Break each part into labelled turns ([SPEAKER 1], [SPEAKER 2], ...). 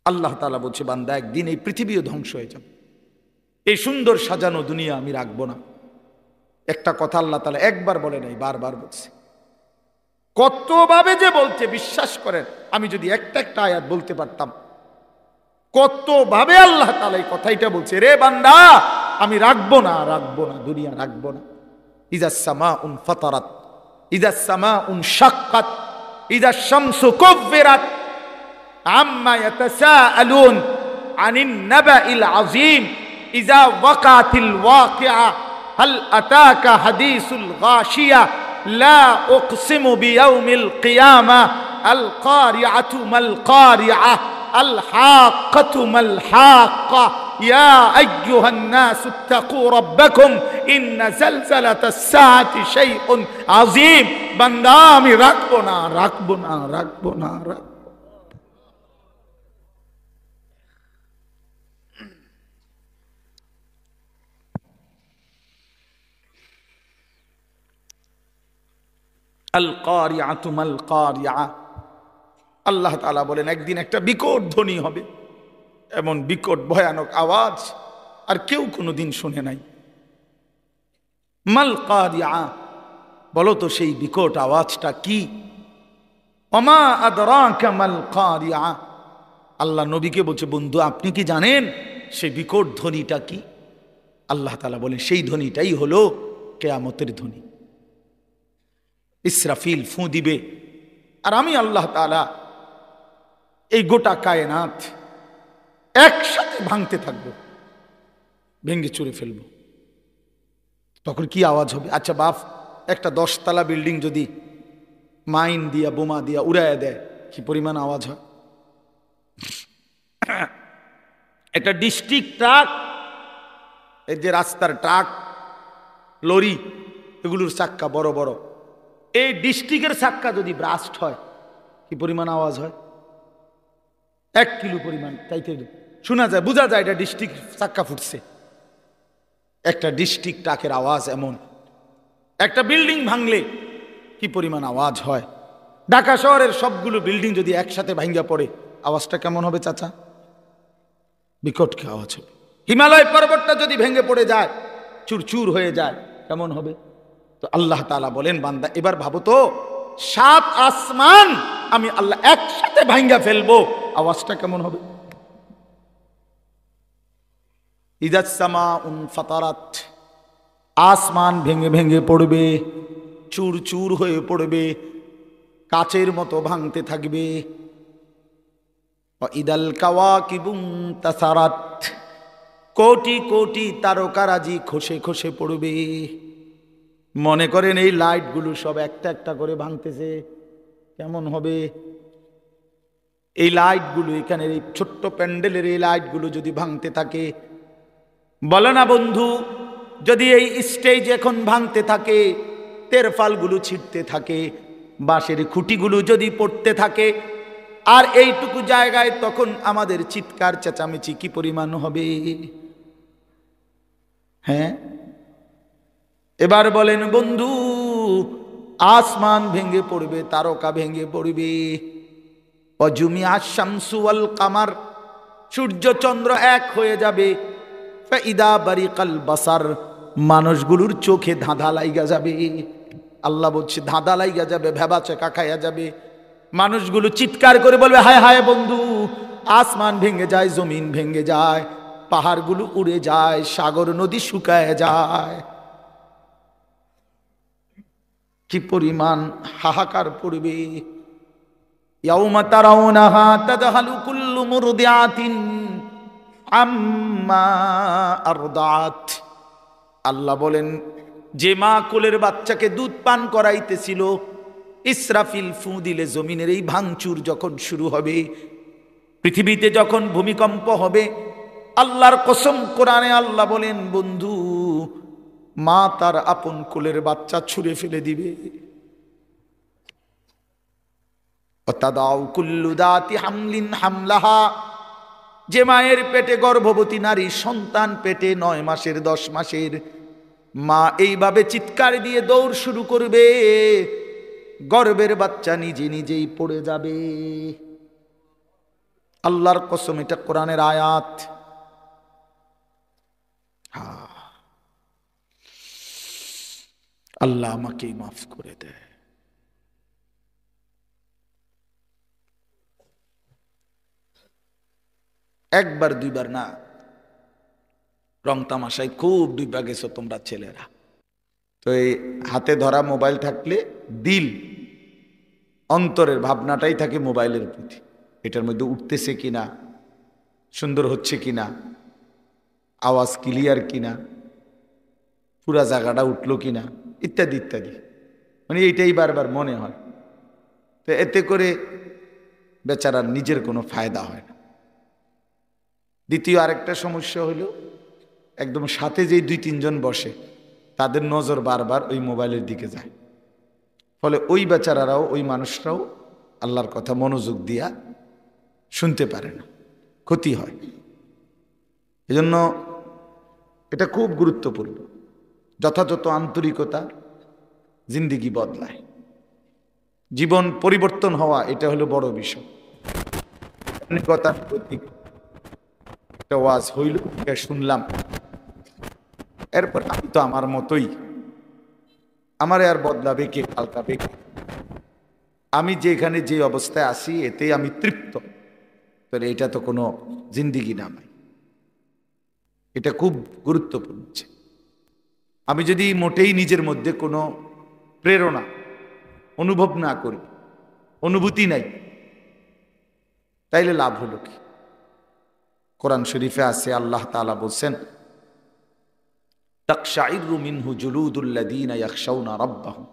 [SPEAKER 1] আল্লাহ তাআলা বলছে, বান্দা একদিন এই পৃথিবীও ধ্বংস হয়ে যাবে, এই সুন্দর সাজানো দুনিয়া আমি রাখবো না। একটা কথা আল্লাহ তাআলা একবার বলে নাই, বারবার বলছে। কতভাবে যে বলছে বিশ্বাস করেন, আমি যদি একটা একটা আয়াত বলতে পারতাম, কতভাবে আল্লাহ তাআলা এই কথাইটা বলছে, রে বান্দা আমি রাখবো না, রাখবো না, দুনিয়া রাখবো না। ইযাস সামাউন ফাতারাত, ইযাস সামাউন শাক্কাত, ইযাস শামসু কুব্বিরাত, আম্মা ইয়াতাসাআলুন আনিন নাবাইল আযীম, ইযা ওয়াকাতিল ওয়াকিআ, হাল আতাকা হাদিসুল গাশিয়া, লা উকসিমু বিয়াউমিল কিয়ামা, আল কারিআতু মাল কারিআ, আল হাক্কাতু মাল হাক্কা, ইয়া আইয়ুহান নাসু ইত্তাকু রাব্বাকুম, ইন্না যালযালাতাস সাআতি শাইউন আযীম। বান্দা আমি রাখবো না, রাখবো না, রাখবো না, রাখবো। আল কারিআতু মাল কারিআ, আল্লাহ তাআলা বলেন একদিন একটা বিকট ধ্বনি হবে, এমন বিকট ভয়ানক আওয়াজ আর কেউ কোনোদিন শুনে নাই। মাল কারিআ, বলো তো সেই বিকট আওয়াজটা কি? ওমা আদরাকা মাল কারিআ, আল্লাহ নবীকে বলছে, বন্ধু আপনি কি জানেন সেই বিকট ধ্বনিটা কি? আল্লাহ তাআলা বলেন সেই ধ্বনিটাই হলো কিয়ামতের ধ্বনি। ইসরাফিল ফু দিবে, আর আমি আল্লাহ তাআলা এই গোটা কায়নাত একসাথে ভাঙতে থাকবো, ভেঙে চুরে ফেলবো। তখন কি আওয়াজ হবে? আচ্ছা বাপ, একটা 10 তলা বিল্ডিং যদি মাইন দিয়া বোমা দিয়া উড়াইয়া দেয়, কি পরিমাণ আওয়াজ হয়? একটা ডিস্ট্রিক্ট ট্রাক, এই যে রাস্তার ট্রাক, লরি, এগুলোর চাক্কা বড় বড়, এই ডিস্ট্রিক্টের চাক্কা যদি ব্রাস্ট হয়, কি পরিমাণ আওয়াজ হয়? 1 কিলো পরিমাণ, তাইতে শোনা যায়, বোঝা যায় এটা ডিস্ট্রিক্ট চাক্কা ফুটছে। একটা ডিস্ট্রিক্ট ট্রাকের আওয়াজ এমন। একটা বিল্ডিং ভাঙলে কি পরিমাণ আওয়াজ হয়? ঢাকা শহরের সবগুলো বিল্ডিং যদি একসাথে ভাঙ্গা পড়ে, আওয়াজটা কেমন হবে চাচা? বিকট কি আওয়াজ হবে। হিমালয় পর্বতটা যদি ভেঙে পড়ে যায়, চুরচুর হয়ে যায়, কেমন হবে? তো আল্লাহ তাআলা বলেন, বান্দা এবার ভাবো তো, 7 আসমান আমি আল্লাহ একসাথে ভাঙ্গা ফেলবো, আওয়াজটা কেমন হবে? ইযাস সামাউন ফাতারাত, আসমান ভেঙে ভেঙে পড়বে, চুর চুর হয়ে পড়বে, কাচের মতো ভাঙতে থাকবে। ইদাল কাওয়াকিবু তাসারাত, কোটি কোটি তারকারাজি খসে খসে পড়বে। মনে করেন এই লাইটগুলো সব একটা একটা করে ভাঙতেছে, কেমন হবে? এই লাইটগুলো, এখানে এই ছোট্ট প্যান্ডেলের এই লাইটগুলো যদি ভাঙতে থাকে, বলো না বন্ধু, যদি এই স্টেজ এখন ভাঙতে থাকে, তেরফালগুলো ছিটতে থাকে, বাঁশের খুঁটিগুলো যদি পড়তে থাকে, আর এইটুকু জায়গায়, তখন আমাদের চিৎকার চেঁচামেচি কি পরিমাণ হবে? হ্যাঁ, এবার বলেন বন্ধু, আসমান ভেঙে পড়বে, তারকা ভেঙে পড়বে। অজুমিয়া শামসু ওয়াল কামার, সূর্য চন্দ্র এক হয়ে যাবে। ফাইদা বারিকাল বাসার, মানুষগুলোর চোখে ধাঁধা লাইগা যাবে। আল্লাহ বলছে ধাঁধা লাইগা যাবে, ভেবা চেকা খাইয়া যাবে। মানুষগুলো চিৎকার করে বলবে, হায় হায় বন্ধু, আসমান ভেঙে যায়, জমিন ভেঙে যায়, পাহাড়গুলো উড়ে যায়, সাগর নদী শুকায় যায়। কি পরিমাণ হাহাকার পড়বে। ইয়াউমা তারাউনাহা তাদহালু কুল্লু মুরদিআতিন আম্মা আরদাত, আল্লাহ বলেন যে মা কোলের বাচ্চাকে দুধ পান করাইতেছিল, ইসরাফিল ফু দিলে জমিনের এই ভাঙচুর যখন শুরু হবে, পৃথিবীতে যখন ভূমিকম্প হবে, আল্লাহর কসম, কোরআনে আল্লাহ বলেন বন্ধু, মা তার আপন কোলের বাচ্চা ছুঁড়ে ফেলে দিবে। অতাদাউ কুল্লু দাতি হামলিন হামলাহা, যে মায়ের পেটে গর্ভবতী নারী, সন্তান পেটে 9 মাসের 10 মাসের, মা এইভাবে চিৎকার দিয়ে দৌড় শুরু করবে, গর্ভের বাচ্চা নিজে নিজেই পড়ে যাবে। আল্লাহর কসম, এটা কোরআনের আয়াত। আল্লাহ আমাকে মাফ করে দেয়। একবার দুইবার না, রং তামাশায় খুব ডুবা গেছো তোমরা ছেলেরা। তো এই হাতে ধরা মোবাইল থাকলে দিল, অন্তরের ভাবনাটাই থাকে মোবাইলের প্রতি। এটার মধ্যে উঠতেছে কিনা, সুন্দর হচ্ছে কিনা, আওয়াজ ক্লিয়ার কিনা, পুরা জায়গাটা উঠলো কিনা, ইত্যাদি ইত্যাদি। মানে এইটাই বারবার মনে হয়। তো এতে করে বেচারার নিজের কোনো ফায়দা হয় না। দ্বিতীয় আরেকটা সমস্যা হলো, একদম সাথে যেই 2-3 জন বসে তাদের নজর বারবার ওই মোবাইলের দিকে যায়। ফলে ওই বেচারারাও, ওই মানুষরাও আল্লাহর কথা মনোযোগ দিয়া শুনতে পারে না, ক্ষতি হয়। এজন্য এটা খুব গুরুত্বপূর্ণ। যথাযথ আন্তরিকতা জিন্দিগি বদলায়, জীবন পরিবর্তন হওয়া, এটা হলো বড় বিষয়। কথার প্রতীক একটা ওয়াজ হইল, শুনলাম, এরপর আমি তো আমার মতোই, আমার আর বদলাবে কে, পাল্টাবে কে? আমি যেখানে যে অবস্থায় আছি এতেই আমি তৃপ্ত। তাহলে এটা তো কোনো জিন্দিগি না ভাই, এটা খুব গুরুত্বপূর্ণ। আমি যদি মোটেই নিজের মধ্যে কোনো প্রেরণা অনুভব না করি, অনুভূতি নাই, তাইলে লাভ হলো কি? কোরআন শরীফে আছে, আল্লাহ তাআলা বলছেন, তাকশাইরু মিনহু জুলুদুল্লাযীনা ইয়াখশাউনা রাব্বাহুম।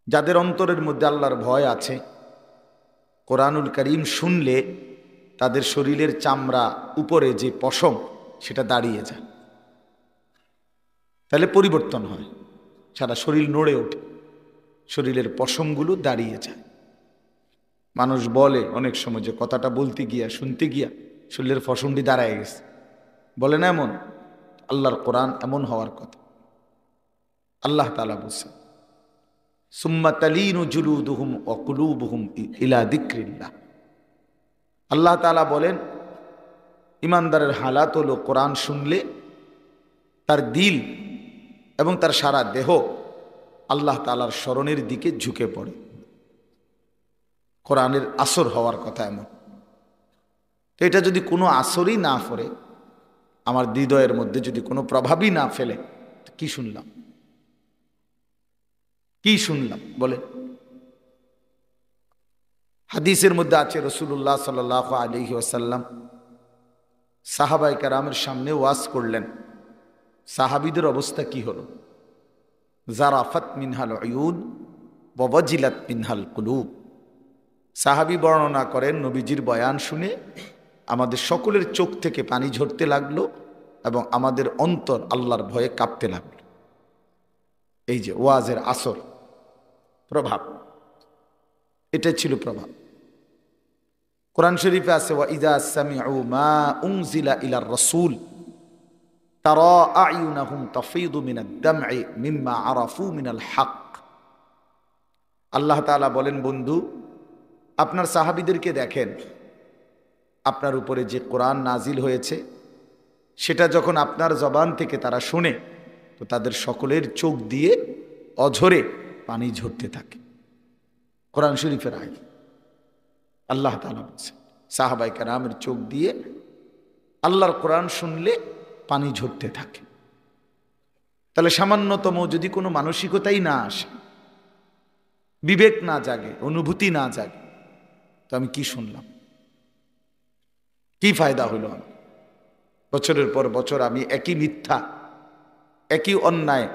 [SPEAKER 1] যাদের অন্তরের মধ্যে আল্লাহর ভয় আছে, কোরআনুল কারীম শুনলে তাদের শরীরের চামড়া, উপরে যে পশম, সেটা দাঁড়িয়ে যায়। তাহলে পরিবর্তন হয়, সারা শরীর নড়ে ওঠে, শরীরের পশমগুলো দাঁড়িয়ে যায়। মানুষ বলে অনেক সময় যে কথাটা বলতে গিয়া, শুনতে গিয়া শরীরের পশমটি দাঁড়ায় গেছে, বলে না এমন? আল্লাহর কোরআন এমন হওয়ার কথা। আল্লাহ তাআলা বলছেন, সুম্মা তালিনু জুলুদুহুম ওয়া কুলুবুহুম ইলা যিকরিল্লাহ। আল্লাহ তাআলা বলেন, ইমানদারের হালাত হলো কোরআন শুনলে তার দিল এবং তার সারা দেহ আল্লাহ তাআলার স্মরণের দিকে ঝুঁকে পড়ে। কোরআনের আসর হওয়ার কথা এমন। তো এটা যদি কোনো আসরই না পড়ে, আমার হৃদয়ের মধ্যে যদি কোনো প্রভাবই না ফেলে, কি শুনলাম? কি শুনলাম বলে? হাদিসের মধ্যে আছে, রাসূলুল্লাহ সাল্লাল্লাহু আলাইহি ওয়াসাল্লাম সাহাবায়ে কেরামের সামনে ওয়াজ করলেন। সাহাবীদের অবস্থা কি হলো? জারাফাত মিনহাল উয়ুন ওয়া ওয়াজিলাত মিনহাল কুলুব। সাহাবী বর্ণনা করেন, নবীজির বয়ান শুনে আমাদের সকলের চোখ থেকে পানি ঝরতে লাগলো এবং আমাদের অন্তর আল্লাহর ভয়ে কাঁপতে লাগলো। এই যে ওয়াজের আসর, প্রভাব, এটাই ছিল প্রভাব। কোরআন শরীফে আছে, ওয়া ইযা সামিউ মা উনজিলা ইলার রাসূল তারা আয়ুনাহুম তাফীদু মিনাদ দামঈ মিম্মা আরাফু মিনাল হক। আল্লাহ তাআলা বলেন, বন্ধু, আপনার সাহাবীদেরকে দেখেন, আপনার উপরে যে কোরআন নাজিল হয়েছে সেটা যখন আপনার জবান থেকে তারা শুনে, তো তাদের সকলের চোখ দিয়ে অঝরে পানি ঝরতে থাকে। কোরআন শরীফের আয়াত। আল্লাহ তাআলা বলছেন, সাহাবায়ে কেরামের চোখ দিয়ে আল্লাহর কোরআন শুনলে পানি ঝরতে থাকে। তাহলে সামান্যতম যদি কোনো মানসিকতাই না আসে, বিবেক না জাগে, অনুভূতি না জাগে, তো আমি কি শুনলাম? কি ফায়দা হইল আমার? বছরের পর বছর আমি একই মিথ্যা, একই অন্যায়,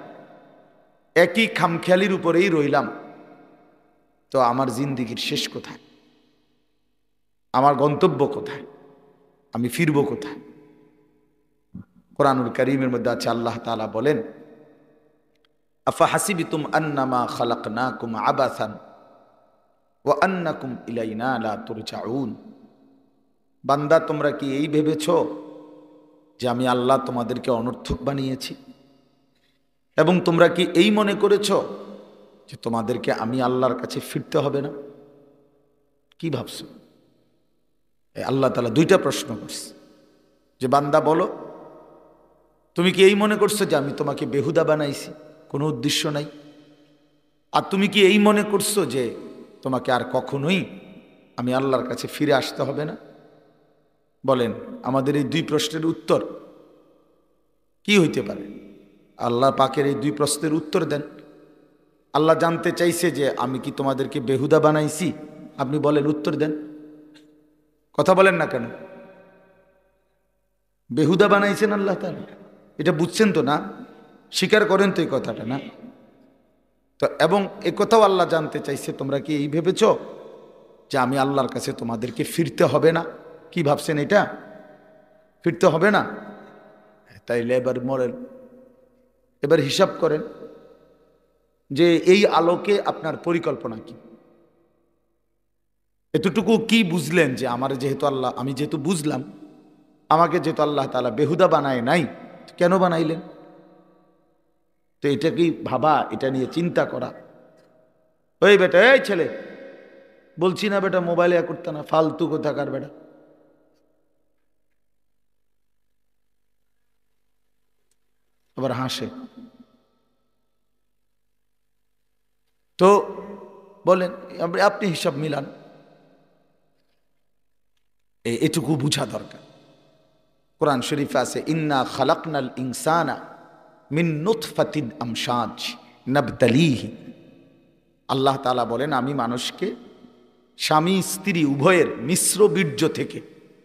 [SPEAKER 1] একই খামখেয়ালির উপরেই রইলাম। তো আমার জিন্দিগির শেষ কোথায়? আমার গন্তব্য কোথায়? আমি ফিরব কোথায়? কোরআনুল কারীমের মধ্যে আছে, আল্লাহ তাআলা বলেন, আফা হাসিবিতুম আন্নামা খালাকনাকুম আবাসান ওয়া আন্নাকুম ইলাইনা লা তুরজাউন। বান্দা, তোমরা কি এই ভেবেছো যে আমি আল্লাহ তোমাদেরকে অনর্থক বানিয়েছি? এবং তোমরা কি এই মনে করেছো যে তোমাদেরকে আমি আল্লাহর কাছে ফিরতে হবে না? কি ভাবছো? আল্লাহ তাআলা দুইটা প্রশ্ন করছে যে বান্দা বলো, তুমি কি এই মনে করছো যে আমি তোমাকে বেহুদা বানাইছি, কোনো উদ্দেশ্য নাই? আর তুমি কি এই মনে করছো যে তোমাকে আর কখনোই আমি আল্লাহর কাছে ফিরে আসতে হবে না? বলেন আমাদের এই দুই প্রশ্নের উত্তর কি হইতে পারে? আল্লাহ পাকের এই দুই প্রশ্নের উত্তর দেন। আল্লাহ জানতে চাইছে যে আমি কি তোমাদেরকে বেহুদা বানাইছি? আপনি বলেন, উত্তর দেন। কথা বলেন না কেন? বেহুদা বানাইছেন আল্লাহ তাআলা, এটা বুঝছেন তো না? স্বীকার করেন তো এই কথাটা না? তো এবং এ কথাও আল্লাহ জানতে চাইছে তোমরা কি এই ভেবেছ যে আমি আল্লাহর কাছে তোমাদেরকে ফিরতে হবে না? কি ভাবছেন এটা? ফিরতে হবে না? তাইলে এবার মরেন, এবার হিসাব করেন যে এই আলোকে আপনার পরিকল্পনা কি? এতটুকু কি বুঝলেন যে আমার যেহেতু আল্লাহ, আমি যেহেতু বুঝলাম আমাকে যেহেতু আল্লাহ তাআলা বেহুদা বানায় নাই, কেন বানাইলেন? তো এটা কি ভাবা, এটা নিয়ে চিন্তা করা? ওই বেটা, এই ছেলে, বলছি না বেটা মোবাইলে করতে না, ফালতু কোথাকার বেটা। আবার হাসে। তো বলেন, আপনি হিসাব মিলান। এটুকু বুঝা দরকার। কোরআন শরীফে আছে ইন্না খালাকনাল ইনসানা মিন নুতফাতিন আমশাজ নাবতালিহি। আল্লাহ তাআলা বলেন আমি মানুষকে স্বামী স্ত্রী উভয়ের মিশ্র বীর্য থেকে,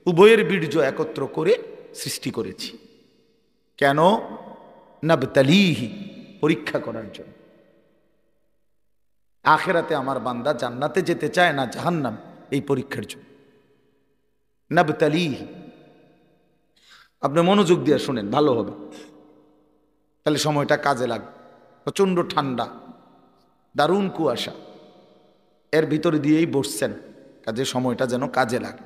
[SPEAKER 1] উভয়ের বীর্য একত্র করে সৃষ্টি করেছি। কেন? নাবতালিহি, পরীক্ষা করার জন্য। আখিরাতে আমার বান্দা জান্নাতে যেতে চায় না জাহান্নাম, এই পরীক্ষার জন্য। নাবতালিহি, আপনি মনোযোগ দিয়ে শুনেন, ভালো হবে, তাহলে সময়টা কাজে লাগবে। প্রচণ্ড ঠান্ডা, দারুণ কুয়াশা, এর ভিতরে দিয়েই বসছেন, কাজে সময়টা যেন কাজে লাগে।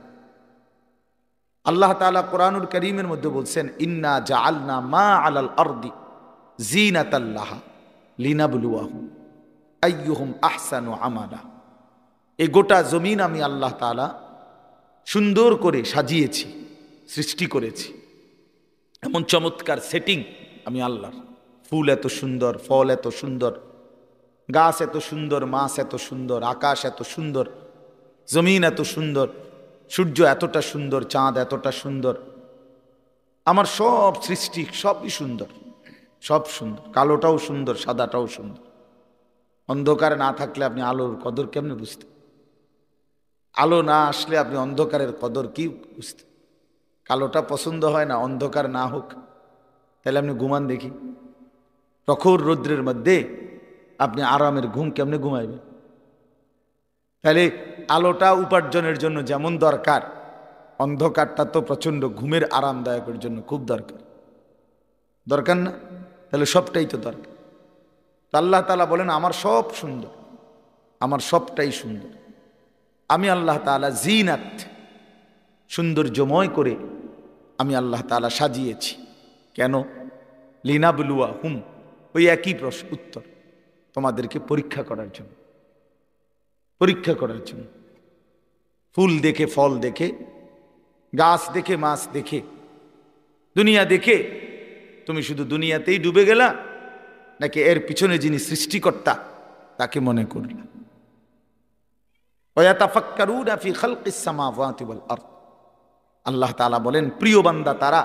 [SPEAKER 1] আল্লাহ তাআলা কোরআনুল কারীমের মধ্যে বলছেন ইন্না জাআলনা মা আলাল আরদি জিনাতাল লাহা লিনাবলুয়াহুম আইয়ুহুম আহসানু আমালা। এই গোটা জমিন আমি আল্লাহ তাআলা সুন্দর করে সাজিয়েছি, সৃষ্টি করেছি। এমন চমৎকার সেটিং আমি আল্লাহর। ফুল এত সুন্দর, ফল এত সুন্দর, গাছ এত সুন্দর, মাছ এত সুন্দর, আকাশ এত সুন্দর, জমিন এত সুন্দর, সূর্য এতটা সুন্দর, চাঁদ এতটা সুন্দর। আমার সব সৃষ্টি সবই সুন্দর, সব সুন্দর। কালোটাও সুন্দর, সাদাটাও সুন্দর। অন্ধকার না থাকলে আপনি আলোর কদর কেমনে বুঝতেন? আলো না আসলে আপনি অন্ধকারের কদর কি বুঝতেন? কালোটা পছন্দ হয় না, অন্ধকার না হোক, তাহলে আপনি ঘুমান দেখি। প্রখর রৌদ্রের মধ্যে আপনি আরামের ঘুম কেমনে ঘুমাইবেন? তাহলে আলোটা উপার্জনের জন্য যেমন দরকার, অন্ধকারটা তো প্রচণ্ড ঘুমের আরামদায়কের জন্য খুব দরকার, দরকার না? তাহলে সবটাই তো দরকার। তো আল্লাহ তাআলা বলেন আমার সব সুন্দর, আমার সবটাই সুন্দর। আমি আল্লাহ তাআলা জিনাত, সৌন্দর্যময় করে আমি আল্লাহ তাআলা সাজিয়েছি। কেন? লিনাবলুয়া হুম, ওই একই প্রশ্ন উত্তর, তোমাদেরকে পরীক্ষা করার জন্য, পরীক্ষা করার জন্য। ফুল দেখে, ফল দেখে, গাছ দেখে, মাছ দেখে, দুনিয়া দেখে তুমি শুধু দুনিয়াতেই ডুবে গেলা, নাকি এর পিছনে যিনি সৃষ্টিকর্তা তাকে মনে করলা? ওয়াতাফাক্কারুনা ফি খালকিস সামাওয়াতি ওয়াল আরদ। আল্লাহ তাআলা বলেন প্রিয় বান্দা তারা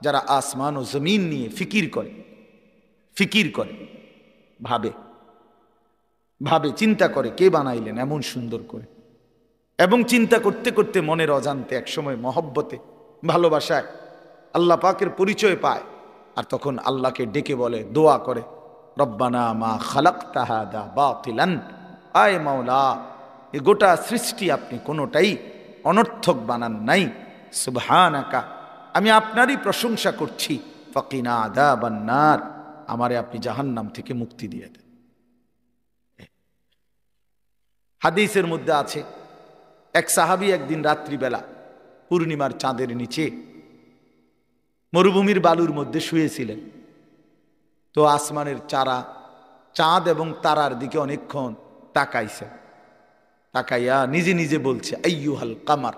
[SPEAKER 1] যারা আসমান ও জমিন নিয়ে ফিকির করে, ফিকির করে, ভাবে, ভাবে, চিন্তা করে কে বানাইলেন এমন সুন্দর করে। এবং চিন্তা করতে করতে মনের অজান্তে একসময় মহব্বতে, ভালোবাসায় আল্লাহ পাকের পরিচয় পায়। আর তখন আল্লাহকে ডেকে বলে, দোয়া করে, রব্বানা মা খালাকতা হাদা বাতিলান, আয় মাওলা এ গোটা সৃষ্টি আপনি কোনোটাই অনর্থক বানান নাই। সুবহানাকা, আমি আপনারই প্রশংসা করছি। ফাকিনা আযাবান নার, আমারে আপনি জাহান্নাম থেকে মুক্তি দিয়ে দেন। হাদিসের মধ্যে আছে এক সাহাবী একদিন রাত্রিবেলা পূর্ণিমার চাঁদের নিচে মরুভূমির বালুর মধ্যে শুয়েছিলেন। তো আসমানের চারা, চাঁদ এবং তারার দিকে অনেকক্ষণ তাকাইছে। তাকাইয়া নিজে নিজে বলছে আইয়ুহাল কামার,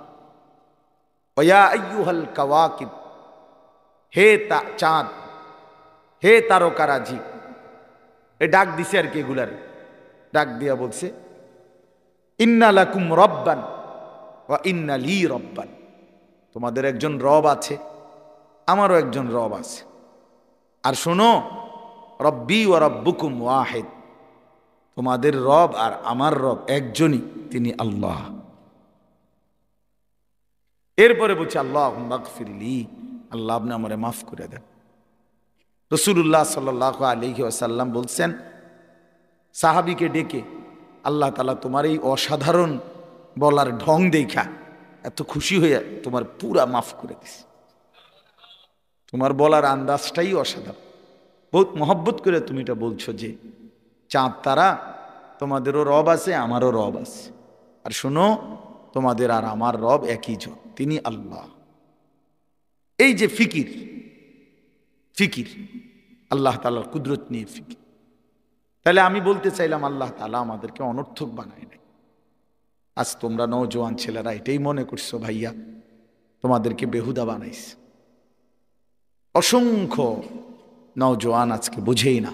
[SPEAKER 1] ওয়া আইয়ুহাল কাওয়াকিব, হে চাঁদ, হে তারকারাজি। এ ডাক দিছে আর কি, এগুলার ডাক দিয়া বলছে ইন্না লাকুম রব্বান ওয়া ইন্না লি রব্বান, তোমাদের একজন রব আছে, আমারও একজন রব আছে। আর শোনো, রব্বি ওয়া রব্বুকুম ওয়াহিদ, তোমাদের রব আর আমার রব একজনই, তিনি আল্লাহ। এরপরে বলছে আল্লাহুম্মা মাগফিরলি, আল্লাহ আপনি আমারে মাফ করে দেন। রাসূলুল্লাহ সাল্লাল্লাহু আলাইহি ওয়াসাল্লাম বলছেন সাহাবীকে ডেকে, আল্লাহ তাআলা তোমার এই অসাধারণ বলার ঢং দেখা এত খুশি হয়ে তোমার পুরা মাফ করে দিছে। তোমার বলার আন্দাজটাই অসাধারণ, বহুত মহব্বত করে তুমি এটা বলছো যে চাঁদ তারা তোমাদেরও রব আছে, আমারও রব আছে। আর শোনো, তোমাদের আর আমার রব একই জন, তিনি আল্লাহ। এই যে ফিকির, ফিকির আল্লাহ তাআলার কুদরত নিয়ে ফিকির। তাহলে আমি বলতে চাইলাম আল্লাহ তাআলা আমাদেরকে অনর্থক বানায় নাই। আজ তোমরা নওজোয়ান ছেলেরা এটাই মনে করছো ভাইয়া তোমাদেরকে বেহুদা বানাইছে। অসংখ্য নওজোয়ান আজকে বুঝেই না,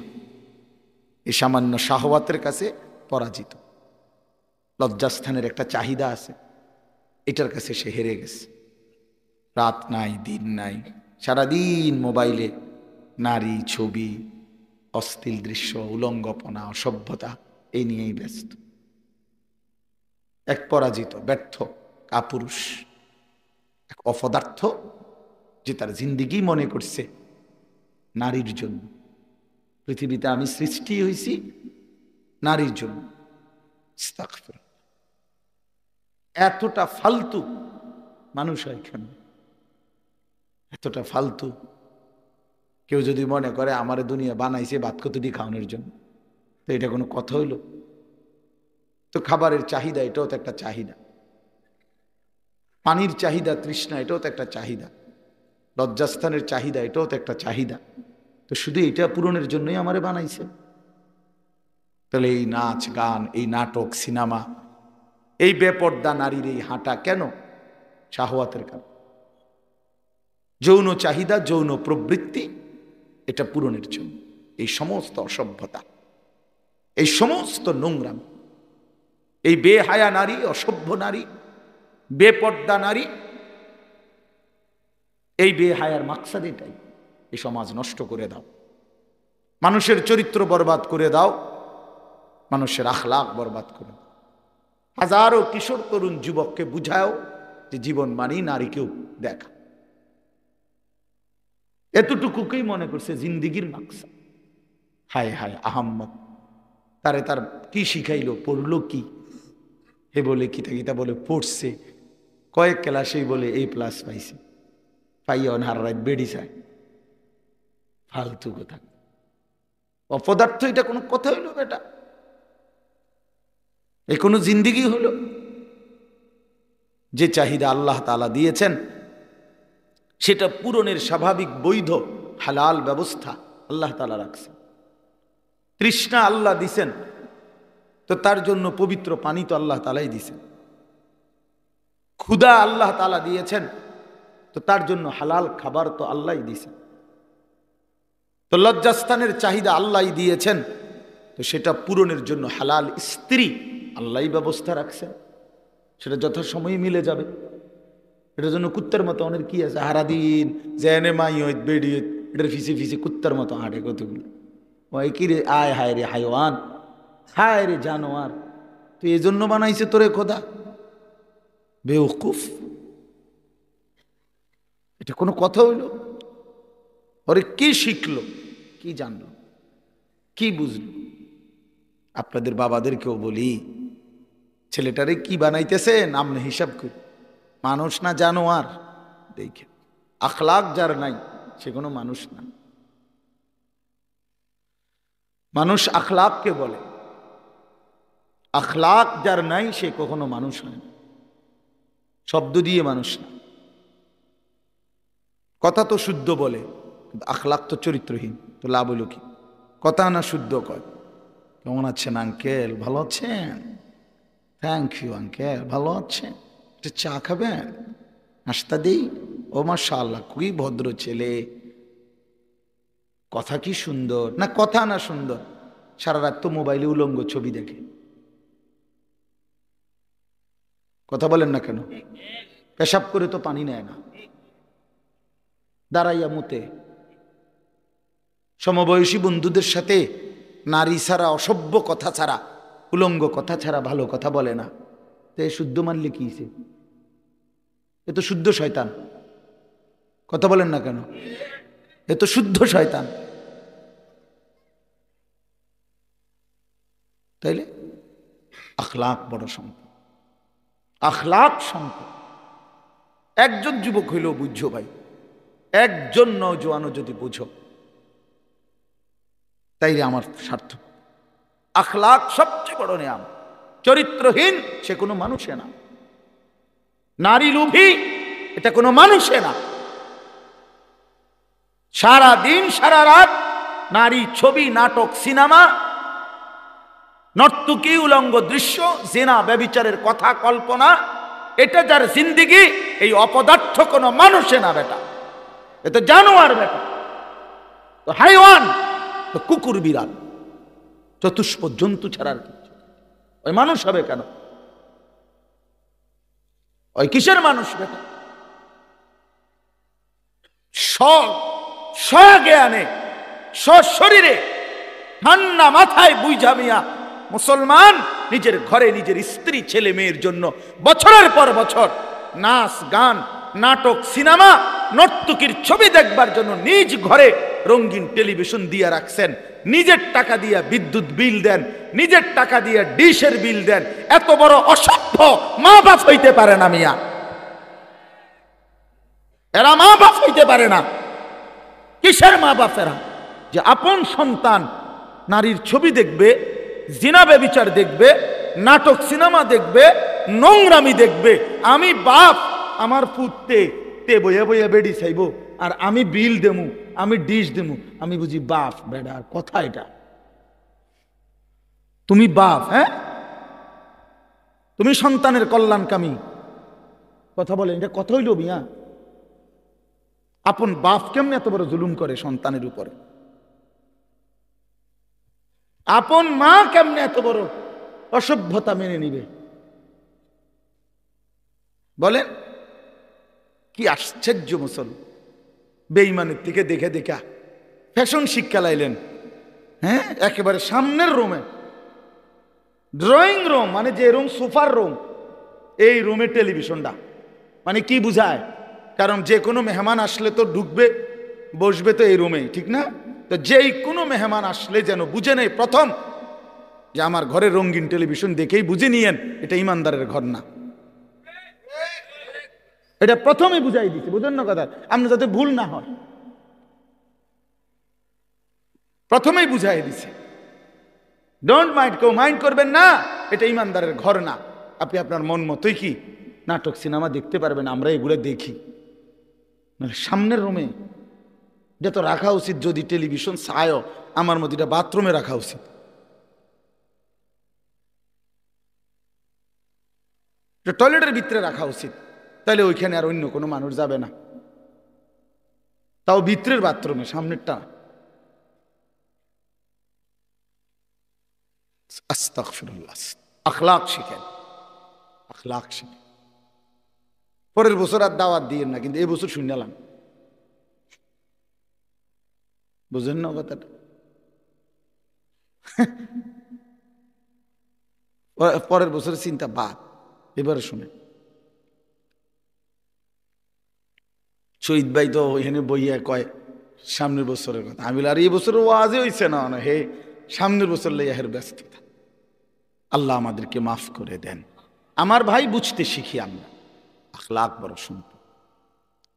[SPEAKER 1] এই সামান্য শাহওয়াতের কাছে পরাজিত। লজ্জাস্থানের একটা চাহিদা আছে, এটার কাছে সে হেরে গেছে। রাত নাই দিন নাই, সারাদিন মোবাইলে নারী, ছবি, অশ্লীল দৃশ্য, উলঙ্গপনা, অসভ্যতা, এই নিয়েই ব্যস্ত। এক পরাজিত, ব্যর্থ কাপুরুষ, এক অপদার্থ, যে তার জিন্দিগি মনে করছে নারীর জন্য। পৃথিবীতে আমি সৃষ্টি হয়েছি নারীর জন্য। এতটা ফালতু মানুষ হয় কেন? এতটা ফালতু। কেউ যদি মনে করে আমার দুনিয়া বানাইছে ভাত কতটি খাওয়ানোর জন্য, তো এটা কোনো কথা হইল? তো খাবারের চাহিদা, এটাও তো একটা চাহিদা। পানির চাহিদা, তৃষ্ণা, এটাও তো একটা চাহিদা। লজ্জাস্থানের চাহিদা, এটাও তো একটা চাহিদা। তো শুধু এটা পূরণের জন্যই আমারে বানাইছে? তাহলে এই নাচ গান, এই নাটক, সিনেমা, এই বেপর্দা নারীর এই হাঁটা কেন? শাহওয়াতের কারণ। যৌন চাহিদা, যৌন প্রবৃত্তি, এটা পূরণের জন্য। এই সমস্ত অসভ্যতা, এই সমস্ত নোংরামি, এই বেহায়া নারী, অসভ্য নারী, বেপর্দা নারী, এই বেহায়ার মাকসাদ এটাই। এই সমাজ নষ্ট করে দাও, মানুষের চরিত্র বরবাদ করে দাও, মানুষের আখলাক বরবাদ করে দাও। হাজারো কিশোর তরুণ যুবককে বুঝাও যে জীবন মানেই নারীকেও দেখা। এতটুকুকেই মনে করছে জিন্দিগির মাকসাদ। হায় হায় আহাম্মদ, তারে তার কি শিখাইলো, পড়লো কি? হে বলে কিতা কিতা বলে পড়ছে, কয়েক ক্লাসেই বলে A+ পাইছে, পাইয়া হার রাত বেড়ি যায়। ফালতু কথা, অপদার্থ। এটা কোনো কথা হইল বেটা? এ কোনো জিন্দিগি হলো? যে চাহিদা আল্লাহ তাআলা দিয়েছেন সেটা পূরণের স্বাভাবিক বৈধ হালাল ব্যবস্থা আল্লাহ তাআলা রাখছেন। তৃষ্ণা আল্লাহ দিছেন, তো তার জন্য পবিত্র পানি তো আল্লাহ তাআলাই দিছেন। ক্ষুধা আল্লাহ তাআলা দিয়েছেন, তো তার জন্য হালাল খাবার তো আল্লাহই দিছেন। তো লজ্জাস্থানের চাহিদা আল্লাহই দিয়েছেন, তো সেটা পূরণের জন্য হালাল স্ত্রী আল্লাহই ব্যবস্থা রাখছেন। সেটা যথাসময়ে মিলে যাবে। এটার জন্য কুত্তার মতো অনেক কি আছে, হারাদিন জেনে মাই হইত বেড়ি হইত, এটার ফিসে ফিসে কুত্তার মতো হাঁটে কতগুলো। ওই কি রে, আয় হায় রে হায়ওয়ান, হায় রে জানোয়ার, তো এই জন্য বানাইছে তোরে খোদা? বেওকুফ, এটা কোনো কথা হইল? ওরে কি শিখলো, কি জানলো, কি বুঝলো? আপনাদের বাবাদেরকেও বলি, ছেলেটারে কি বানাইতেছেন আপনি হিসাব করি, মানুষ না জানোয়ার? দেখে আখলাক যার নাই সে কোনো মানুষ না। মানুষ আখলাককে বলে, আখলাক যার নাই সে কখনো মানুষ হয় না। শব্দ দিয়ে মানুষ না, কথা তো শুদ্ধ বলে কিন্তু আখলাক তো চরিত্রহীন, তো লাভ হইল কি? কথা না শুদ্ধ কয়, কেমন আছেন আঙ্কেল, ভালো আছেন, থ্যাংক ইউ আঙ্কেল, ভালো আছেন, একটু চা খাবেন, নাস্তা দেই, ও মাশাআল্লাহ খুবই ভদ্র ছেলে, কথা কি সুন্দর, না কথা না সুন্দর, সারা রাত তো মোবাইলে উলঙ্গ ছবি দেখে। কথা বলেন না কেন? পেশাব করে তো পানি নেয় না, দাঁড়াইয়া মুতে। সমবয়সী বন্ধুদের সাথে নারী ছাড়া, অসভ্য কথা ছাড়া, উলঙ্গ কথা ছাড়া ভালো কথা বলে না। তো এ শুদ্ধ মানলে কি হইছে? এ তো শুদ্ধ শয়তান। কথা বলেন না কেন? এ তো শুদ্ধ শয়তান। তাইলে আখলাক বড় সম্পদ, আখলাক সম্পদ। একজন যুবক হইলেও বুঝছো ভাই, একজন নওজোয়ানও যদি বুঝো তাইলে আমার সার্থক। আখলাক সবচেয়ে বড় নিয়াম। চরিত্রহীন সে কোনো মানুষে না, নারী লোভী এটা কোনো মানুষে না। সারা দিন সারা রাত নারী ছবি, নাটক, সিনেমা, নর্তকী, উলঙ্গ দৃশ্য, জিনা, ব্যভিচারের কথা, কল্পনা, এটা যার জিন্দিগি, এই অপদার্থ কোনো মানুষে না বেটা, এটা জানোয়ার বেটা, তো হাইওয়ান, তো কুকুর, বিড়াল, চতুষ্প জন্তু ছাড়ার কিছু। ওই মানুষ হবে কেন? ওই কিসের মানুষ বেটা? স্বজ্ঞানে, স্বশরীরে, ঠান্ডা মাথায় বুঝা মিয়া মুসলমান নিজের ঘরে নিজের স্ত্রী, ছেলে মেয়ের জন্য বছরের পর বছর নাচ, গান, নাটক, সিনেমা, নর্তকীর ছবি দেখবার জন্য নিজ ঘরে রঙিন টেলিভিশন দিয়ে রাখছেন, নিজের টাকা দিয়ে বিদ্যুৎ বিল দেন, নিজের টাকা দিয়ে ডিশের বিল দেন। এত বড় অসভ্য মা বাপ হইতে পারে না মিয়া, এরা মা বাপ হইতে পারে না। কিসের মা বাপ এরা? যে আপন সন্তান নারীর ছবি দেখবে, জিনা ব্যভিচার দেখবে, নাটক সিনেমা দেখবে, নোংরামি দেখবে। আমি বাপ, আমার পুত্তে তে বইয়া বইয়া বেডি চাইব, আর আমি বিল দেমু, আমি ডিশ দেমু, আমি বুঝি বাপ? বেড়ার কথা এটা। তুমি বাপ? হ্যাঁ, তুমি সন্তানের কল্যাণকামী। কথা বলেন, এটা কথা হইল মিয়া? আপন বাপ কেমনে এত বড় জুলুম করে সন্তানের উপরে? আপন মা কেমনে এত বড় অসভ্যতা মেনে নিবে? বলেন, কি আশ্চর্য মুসলমান। বেঈমানের থেকে দেখে দেখা ফ্যাশন শিক্ষা লাইলেন। হ্যাঁ, একেবারে সামনের রুমে, ড্রয়িং রুম মানে যে রুম, সোফার রুম, এই রুমে টেলিভিশনটা। মানে কি বুঝায়? কারণ যে কোনো মেহমান আসলে তো ঢুকবে, বসবে তো এই রুমে, ঠিক না? তো যেই কোনো মেহমান আসলে যেন বুঝে নেই প্রথম যে আমার ঘরে রঙিন টেলিভিশন দেখেই বুঝে নিয়েন এটা ইমানদারের ঘর না। এটা প্রথমে বুঝাই দিচ্ছে, বুঝেন না কথা? আমরা যাতে ভুল না হয়, প্রথমেই বুঝাই দিছে। ডোন্ট মাইন্ড, কেউ মাইন্ড করবেন না, এটা ইমানদারের ঘর না। আপনি আপনার মন মতোই কি নাটক সিনেমা দেখতে পারবেন, আমরা এগুলো দেখি। মানে সামনের রুমে এটা তো রাখা উচিত, যদি টেলিভিশন চায় আমার মধ্যে এটা বাথরুমে রাখা উচিত। টয়লেটের ভিতরে রাখা উচিত, তাহলে ওইখানে আর অন্য কোনো মানুষ যাবে না। তাও ভিতরের বাথরুমে, সামনেরটা। আস্তাগফিরুল্লাহ। আখলাক শিখেন, আখলাক শিখেন। পরের বছর আর দাওয়াত দিয়েন না, কিন্তু এই বছর শুনলাম, বুঝেন না কথাটা? পরের বছরের চিন্তা বাদ, এবারে শুনে। শহীদ ভাই তো ওইখানে বইয়া কয় সামনের বছরের কথা। আমি আর এই বছর ওয়াজে হইছে না, হে সামনের বছর লইয়া ব্যস্ততা। আল্লাহ আমাদেরকে মাফ করে দেন। আমার ভাই, বুঝতে শিখি আমরা, আখলাক বড় সম্পদ।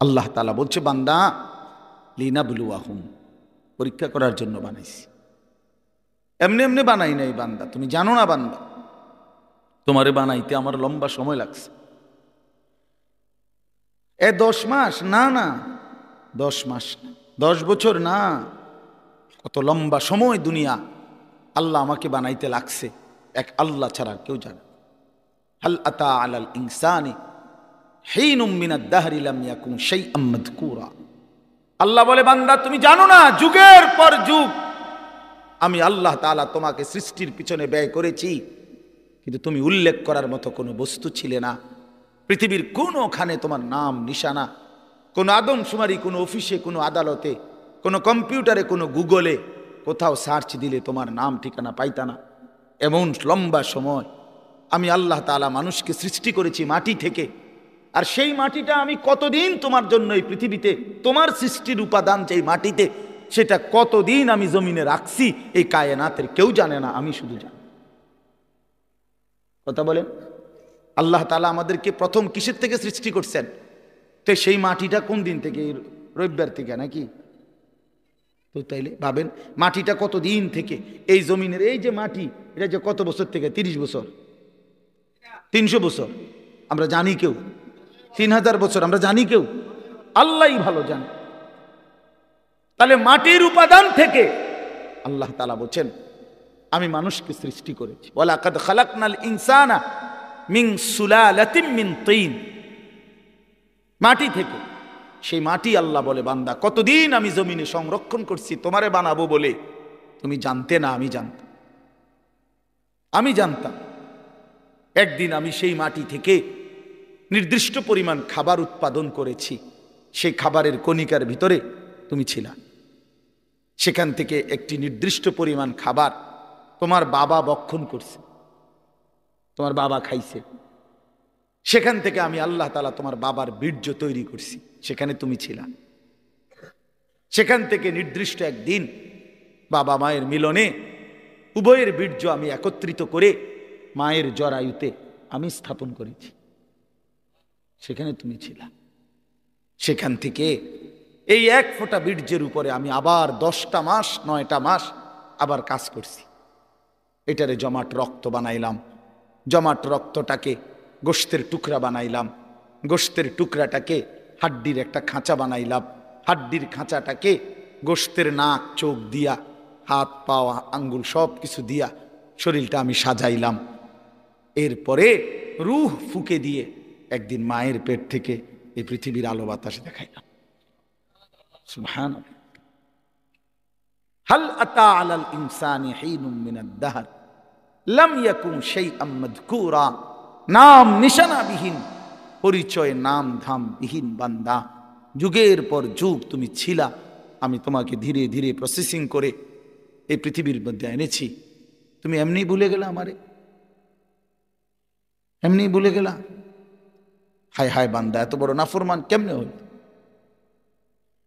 [SPEAKER 1] আল্লাহ তাআলা বলছে, বান্দা লিনাবলুয়াহুম, পরীক্ষা করার জন্য বানাইছি। এমনি এমনি বানাই নাই বান্দা, তুমি জানো না বান্দা, তোমারে বানাইতে আমার লম্বা সময় লাগছে। 10 মাস না, না 10 মাস না, 10 বছর না, কত লম্বা সময় দুনিয়া আল্লাহ আমাকে বানাইতে লাগছে, এক আল্লাহ ছাড়া কেউ জানে। হাল আতা আলাল ইনসানি হিনুম মিনাদ দাহরি লাম ইয়াকুন শাইআম মাযকুরা। আল্লাহ বলে, বান্দা তুমি জানো না, যুগের পর যুগ আমি আল্লাহ তাআলা তোমাকে সৃষ্টির পিছনে ব্যয় করেছি, কিন্তু তুমি উল্লেখ করার মতো কোনো বস্তু ছিলে না। পৃথিবীর কোনোখানে তোমার নাম নিশানা, কোনো আদমশুমারি, কোনো অফিসে, কোনো আদালতে, কোনো কম্পিউটারে, কোনো গুগলে কোথাও সার্চ দিলে তোমার নাম ঠিকানা পাইতা না। এমন লম্বা সময় আমি আল্লাহ তাআলা মানুষকে সৃষ্টি করেছি মাটি থেকে, আর সেই মাটিটা আমি কতদিন তোমার জন্য এই পৃথিবীতে, তোমার সৃষ্টির উপাদান যেই মাটিতে, সেটা কতদিন আমি জমিনে রাখছি এই কায়নাতের কেউ জানে না, আমি শুধু জানি। কথা বলেন, আল্লাহ তাআলা আমাদেরকে প্রথম কিসের থেকে সৃষ্টি করছেন? তো সেই মাটিটা কোন দিন থেকে? রবিবার থেকে নাকি? তো তাইলে ভাবেন মাটিটা কত দিন থেকে, এই জমিনের এই যে মাটি, এটা যে কত বছর থেকে? 30 বছর, 300 বছর, আমরা জানি কেউ? 3000 বছর, আমরা জানি কেউ? আল্লাহই ভালো জানে। তাহলে মাটির উপাদান থেকে আল্লাহ তাআলা বলেন আমি মানুষকে সৃষ্টি করেছি। ওয়ালাকাদ খালাকনাল ইনসানা মিন সুলালাতিন মিন তিন, মাটি থেকে। সেই মাটি আল্লাহ বলে, বান্দা কতদিন আমি জমিনে সংরক্ষণ করছি তোমারে বানাবো বলে, তুমি জানতে না, আমি জানতাম। আমি জানতাম একদিন আমি সেই মাটি থেকে নির্দিষ্ট পরিমাণ খাবার উৎপাদন করেছি, সেই খাবারের কণিকার ভিতরে তুমি ছিলা। সেখান থেকে একটি নির্দিষ্ট পরিমাণ খাবার তোমার বাবা ভক্ষণ করছে, তোমার বাবা খাইছে। সেখান থেকে আমি আল্লাহ তাআলা তোমার বাবার বীর্য তৈরি করছি, সেখানে তুমি ছিলা। সেখান থেকে নির্দিষ্ট একদিন বাবা মায়ের মিলনে উভয়ের বীর্য আমি একত্রিত করে মায়ের জরায়ুতে আমি স্থাপন করেছি, সেখানে তুমি ছিলা। সেখান থেকে এই এক ফোঁটা বীর্যের উপরে আমি আবার 10টা মাস 9টা মাস আবার কাজ করছি। এটারে জমাট রক্ত বানাইলাম, জমাট রক্তটাকে গোশতের টুকরা বানাইলাম, গোশতের টুকরাটাকে হাড্ডির একটা খাঁচা বানাইলাম, হাড্ডির খাঁচাটাকে গোশতের নাক চোখ দিয়া, হাত পাওয়া আঙ্গুল সব কিছু দিয়া শরীরটা আমি সাজাইলাম। এরপরে রূহ ফুঁকে দিয়ে একদিন মায়ের পেট থেকে এই পৃথিবীর আলো বাতাস দেখাইলাম। সুবহানাল্লাহ। হাল আতা আলাল ইনসানি হিনুম মিনাদ দাহর লাম ইয়াকুন শাইআম মাযকুরা। নাম নিশানাবিহীন, পরিচয় নাম ধাম বিহীন বান্দা, যুগের পর যুগ তুমি ছিলা। আমি তোমাকে ধীরে ধীরে প্রসেসিং করে এই পৃথিবীর মধ্যে এনেছি। তুমি এমনি ভুলে গেলা আমারে, এমনি ভুলে গেলা? হায় হায় বান্দা, এত বড় নাফরমান কেমনে হল?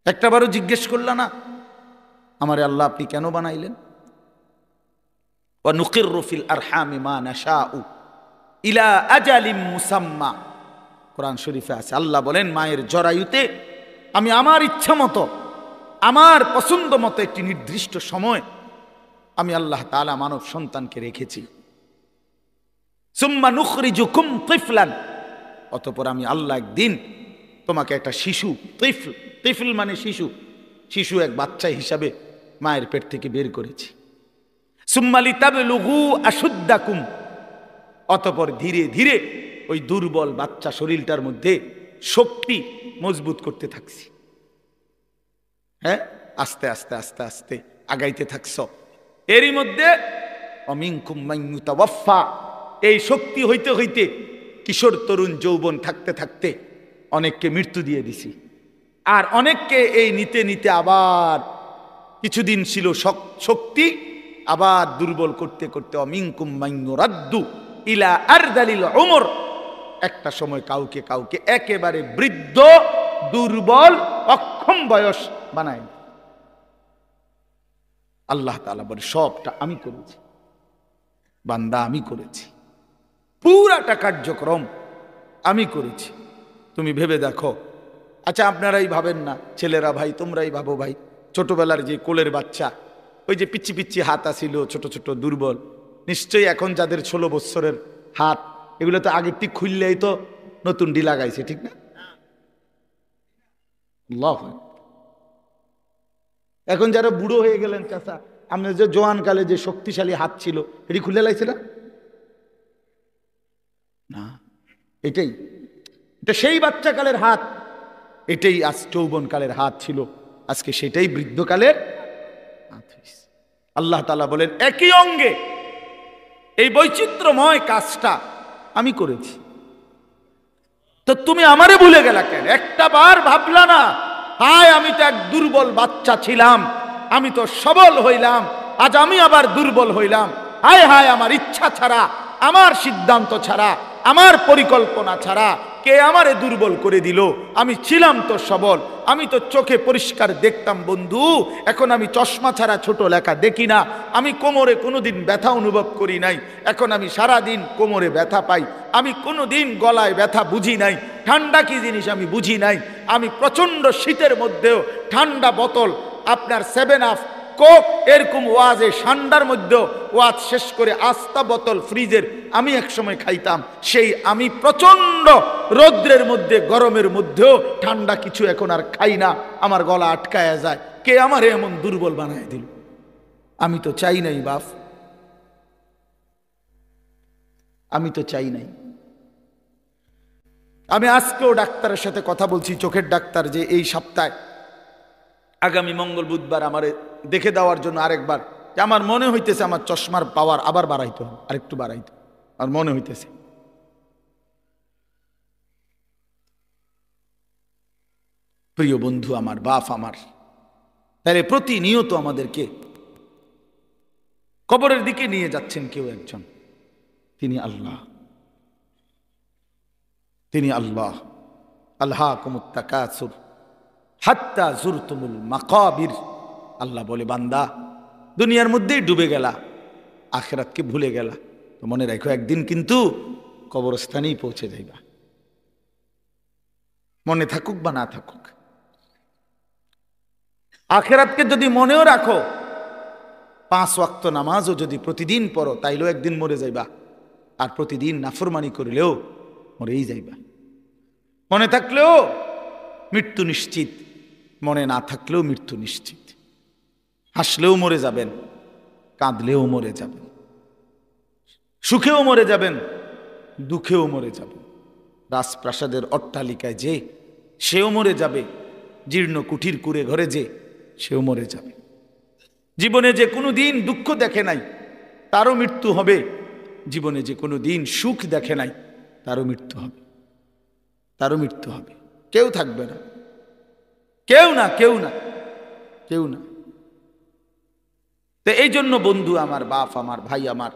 [SPEAKER 1] একটাবারও জিজ্ঞেস করলা না আমারে আল্লাহ আপনি কেন বানাইলেন? ওয়া নুকিররু ফিল আরহামি মা নাশাউ ইলা আজালিম মুসাম্মা, কোরআন শরীফে আছে। আল্লাহ বলেন মায়ের জরায়ুতে আমি আমার ইচ্ছা মতো, আমার পছন্দ মতো একটি নির্দিষ্ট সময় আমি আল্লাহ তাআলা মানব সন্তানকে রেখেছি। সুম্মা নুখরিজুকুম তিফলান, অতঃপর আমি আল্লাহ একদিন তোমাকে একটা শিশু, তিফল, তিফল মানে শিশু, শিশু এক বাচ্চা হিসাবে মায়ের পেট থেকে বের করেছি। সুম্মা লিতাবলুগু আশুদ্দাকুম, অতঃপর ধীরে ধীরে ওই দুর্বল বাচ্চা শরীরটার মধ্যে শক্তি মজবুত করতে থাকছি। হ্যাঁ, আস্তে আস্তে আস্তে আস্তে আগাইতে থাকছ। এরই মধ্যে অমিনকুম মান ইউতাওয়াফা, এই শক্তি হইতে হইতে কিশোর তরুণ যৌবন থাকতে থাকতে অনেককে মৃত্যু দিয়ে দিছি, আর অনেককে এই নিতে নিতে আবার কিছুদিন ছিল শক্তি, আবার দুর্বল করতে করতে অমিনকুম মান ইউরাদ্দু ইলা আরদালিল উমর, একটা সময় কাউকে কাউকে একেবারে বৃদ্ধ, দুর্বল, অক্ষম বয়স বানায়। আল্লাহ তাআলা বলে সবটা আমি করেছি বান্দা, আমি করেছি, পুরাটা কার্যক্রম আমি করেছি। তুমি ভেবে দেখো। আচ্ছা আপনারাই ভাবেন না, ছেলেরা ভাই তোমরাই ভাবো ভাই, ছোটবেলার যে কোলের বাচ্চা, ওই যে পিচ্ছি পিচ্ছি হাত আসিল, ছোট ছোট দুর্বল, নিশ্চয়ই এখন যাদের 16 বছরের হাত, এগুলো তো আগের ঠিক খুললেই তো নতুন ডি লাগাইছে, ঠিক না? আল্লাহ, এখন যারা বুড়ো হয়ে গেলেন চাচা, আপনার যে জোয়ান কালে যে শক্তিশালী হাত ছিল এটি খুলে লাইছে না? না, এটাই এটা সেই বাচ্চাকালের হাত, এটাই আজ যৌবনকালের হাত ছিল, আজকে সেটাই বৃদ্ধকালের হাত হয়েছে। আল্লাহ তাআলা বলেন একই অঙ্গে এই বৈচিত্র্যময় কাজটা আমি করেছি, তো তুমি আমারে ভুলে গেলা কেন? একটা বার ভাবলা না, হায় আমি তো এক দুর্বল বাচ্চা ছিলাম, আমি তো সবল হইলাম, আজ আমি আবার দুর্বল হইলাম। হায় হায় আমার ইচ্ছা ছাড়া, আমার সিদ্ধান্ত ছাড়া, আমার পরিকল্পনা ছাড়া কে আমারে দুর্বল করে দিল? আমি ছিলাম তো সবল, আমি তো চোখে পরিষ্কার দেখতাম বন্ধু, এখন আমি চশমা ছাড়া ছোট লেখা দেখি না, আমি কোমরে কোনোদিন ব্যথা অনুভব করি নাই, এখন আমি সারা দিন কোমরে ব্যথা পাই, আমি কোনোদিন গলায় ব্যথা বুঝি নাই, ঠান্ডা কি জিনিস আমি বুঝি নাই, আমি প্রচন্ড শীতের মধ্যেও ঠান্ডা বোতল আপনার 7 আপ কোক এরকম ওয়াজে ঠান্ডার মধ্যে ওয়াজ শেষ করে আস্তা বোতল ফ্রিজের আমি এক সময় খাইতাম, সেই আমি প্রচন্ড রৌদ্রের মধ্যে গরমের মধ্যেও ঠান্ডা কিছু এখন আর খাই না, আমার গলা আটকায়া যায়। কে আমারে এমন দুর্বল বানায় দিল? আমি তো চাই নাই বাপ, আমি তো চাই নাই। আমি আজকেও ডাক্তারের সাথে কথা বলছি, চোখের ডাক্তার, যে এই সপ্তাহে আগামী মঙ্গল বুধবার আমারে দেখে দেওয়ার জন্য আরেকবার, যে আমার মনে হইতেছে আমার চশমার পাওয়ার আবার বাড়াইতে হবে, আরেকটু বাড়াইতে আর মনে হইতেছে। প্রিয় বন্ধু আমার, বাপ আমার, তাহলে প্রতিনিয়ত আমাদেরকে কবরের দিকে নিয়ে যাচ্ছেন কেউ একজন, তিনি আল্লাহ, তিনি আল্লাহ। আলহাকুমুত তাকাসুর হাত্তা জুরতুমুল মাকাবির। আল্লাহ বলে বান্দা দুনিয়ার মধ্যেই ডুবে গেলা, আখিরাতকে ভুলে গেলা, তো মনে রাখো একদিন কিন্তু কবরস্থানেই পৌঁছে যাইবা, মনে থাকুক বা না থাকুক। আখিরাতকে যদি মনেও রাখো, 5 ওয়াক্ত নামাজও যদি প্রতিদিন পড়ো, তাইলেও একদিন মরে যাইবা, আর প্রতিদিন নাফরমানি করিলেও মরেই যাইবা। মনে থাকলেও মৃত্যু নিশ্চিত, মনে না থাকলেও মৃত্যু নিশ্চিত। হাসলেও মরে যাবেন, কাঁদলেও মরে যাবেন, সুখেও মরে যাবেন, দুঃখেও মরে যাবেন। রাজপ্রাসাদের অট্টালিকায় যে সেও মরে যাবে, জীর্ণ কুঠির কুড়ে ঘরে যে সেও মরে যাবে। জীবনে যে কোনো দিন দুঃখ দেখে নাই তারও মৃত্যু হবে, জীবনে যে কোনো দিন সুখ দেখে নাই তারও মৃত্যু হবে, তারও মৃত্যু হবে। কেউ থাকবে না, কেউ না, কেউ না, কেউ না। তো এই জন্য বন্ধু আমার, বাপ আমার, ভাই আমার,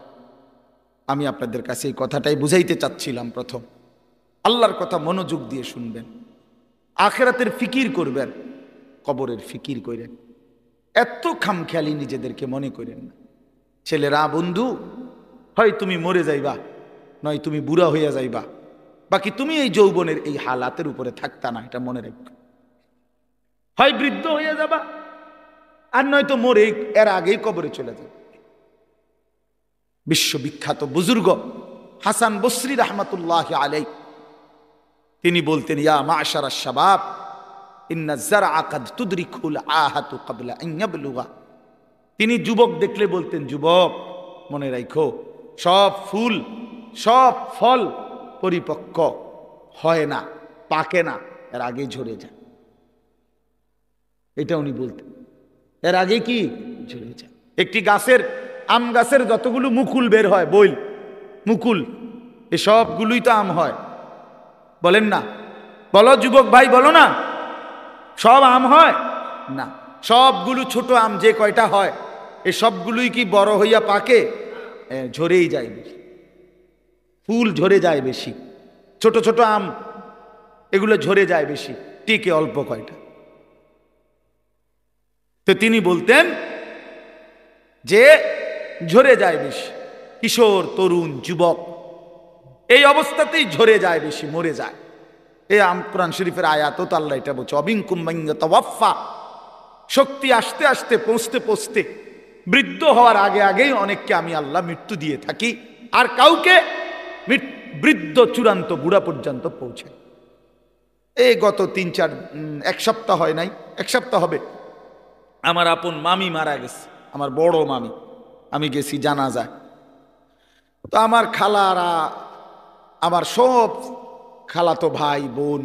[SPEAKER 1] আমি আপনাদের কাছে এই কথাটাই বুঝাইতে চাচ্ছিলাম। প্রথম আল্লাহর কথা মনোযোগ দিয়ে শুনবেন, আখিরাতের ফিকির করবেন, কবরের ফিকির করেন। এত খামখেয়ালি নিজেদেরকে মনে করেন না। ছেলেরা বন্ধু, হয় তুমি মরে যাইবা, নয় তুমি বুড়া হইয়া যাইবা, বাকি তুমি এই যৌবনের এই হালাতের উপরে থাকতা না, এটা মনে রাখবে। হয় বৃদ্ধ হইয়া যাবা, আর নয়তো মরে এর আগেই কবরে চলে যাবে। বিশ্ববিখ্যাত বুজুর্গ হাসান বসরি রহমতুল্লাহ আলাই, তিনি বলতেন, ইয়া মাশারাশ শাবাব ইন্না যারআ কাদ তুদরিকুল আহাতু ক্বাবলা আন ইয়াবলুগা। তিনি যুবক দেখলে বলতেন, যুবক মনে রাখো, সব ফুল সব ফল পরিপক্ক হয় না, পাকে না, এর আগে ঝরে যায়। এটা উনি বলতেন, এর আগে কি ঝরে যায়। একটি গাছের, আম গাছের যতগুলো মুকুল বের হয়, বইল মুকুল, এ সবগুলোই তো আম হয়, বলেন না? বলো যুবক ভাই, বলো না, সব আম হয় না, সবগুলো ছোট আম যে কয়টা হয়, এ সবগুলোই কি বড় হইয়া পাকে? ঝরেই যায় বেশি, ফুল ঝরে যায় বেশি, ছোট ছোট আম এগুলো ঝরে যায় বেশি, টিকে অল্প কয়টা। তো তিনি বলতেন যে ঝরে যায় বেশি, কিশোর তরুণ যুবক এই অবস্থাতেই ঝরে যায় বেশি, মরে যায়। এই কোরআন শরীফের আয়াতও তো আল্লাহ এটা বলছে, অবিনকুম মান ইয়াতাওয়াফা। শক্তি আসতে আসতে, পৌঁছতে পৌঁছতে, বৃদ্ধ হওয়ার আগে আগেই অনেককে আমি আল্লাহ মৃত্যু দিয়ে থাকি, আর কাউকে বৃদ্ধ চূড়ান্ত বুড়া পর্যন্ত পৌঁছে। এই গত 1 সপ্তাহ হয় নাই, 1 সপ্তাহ হবে, আমার আপন মামি মারা গেছে, আমার বড় মামি। আমি গেছি জানাজায়। তো আমার খালারা, আমার সব খালাতো ভাই বোন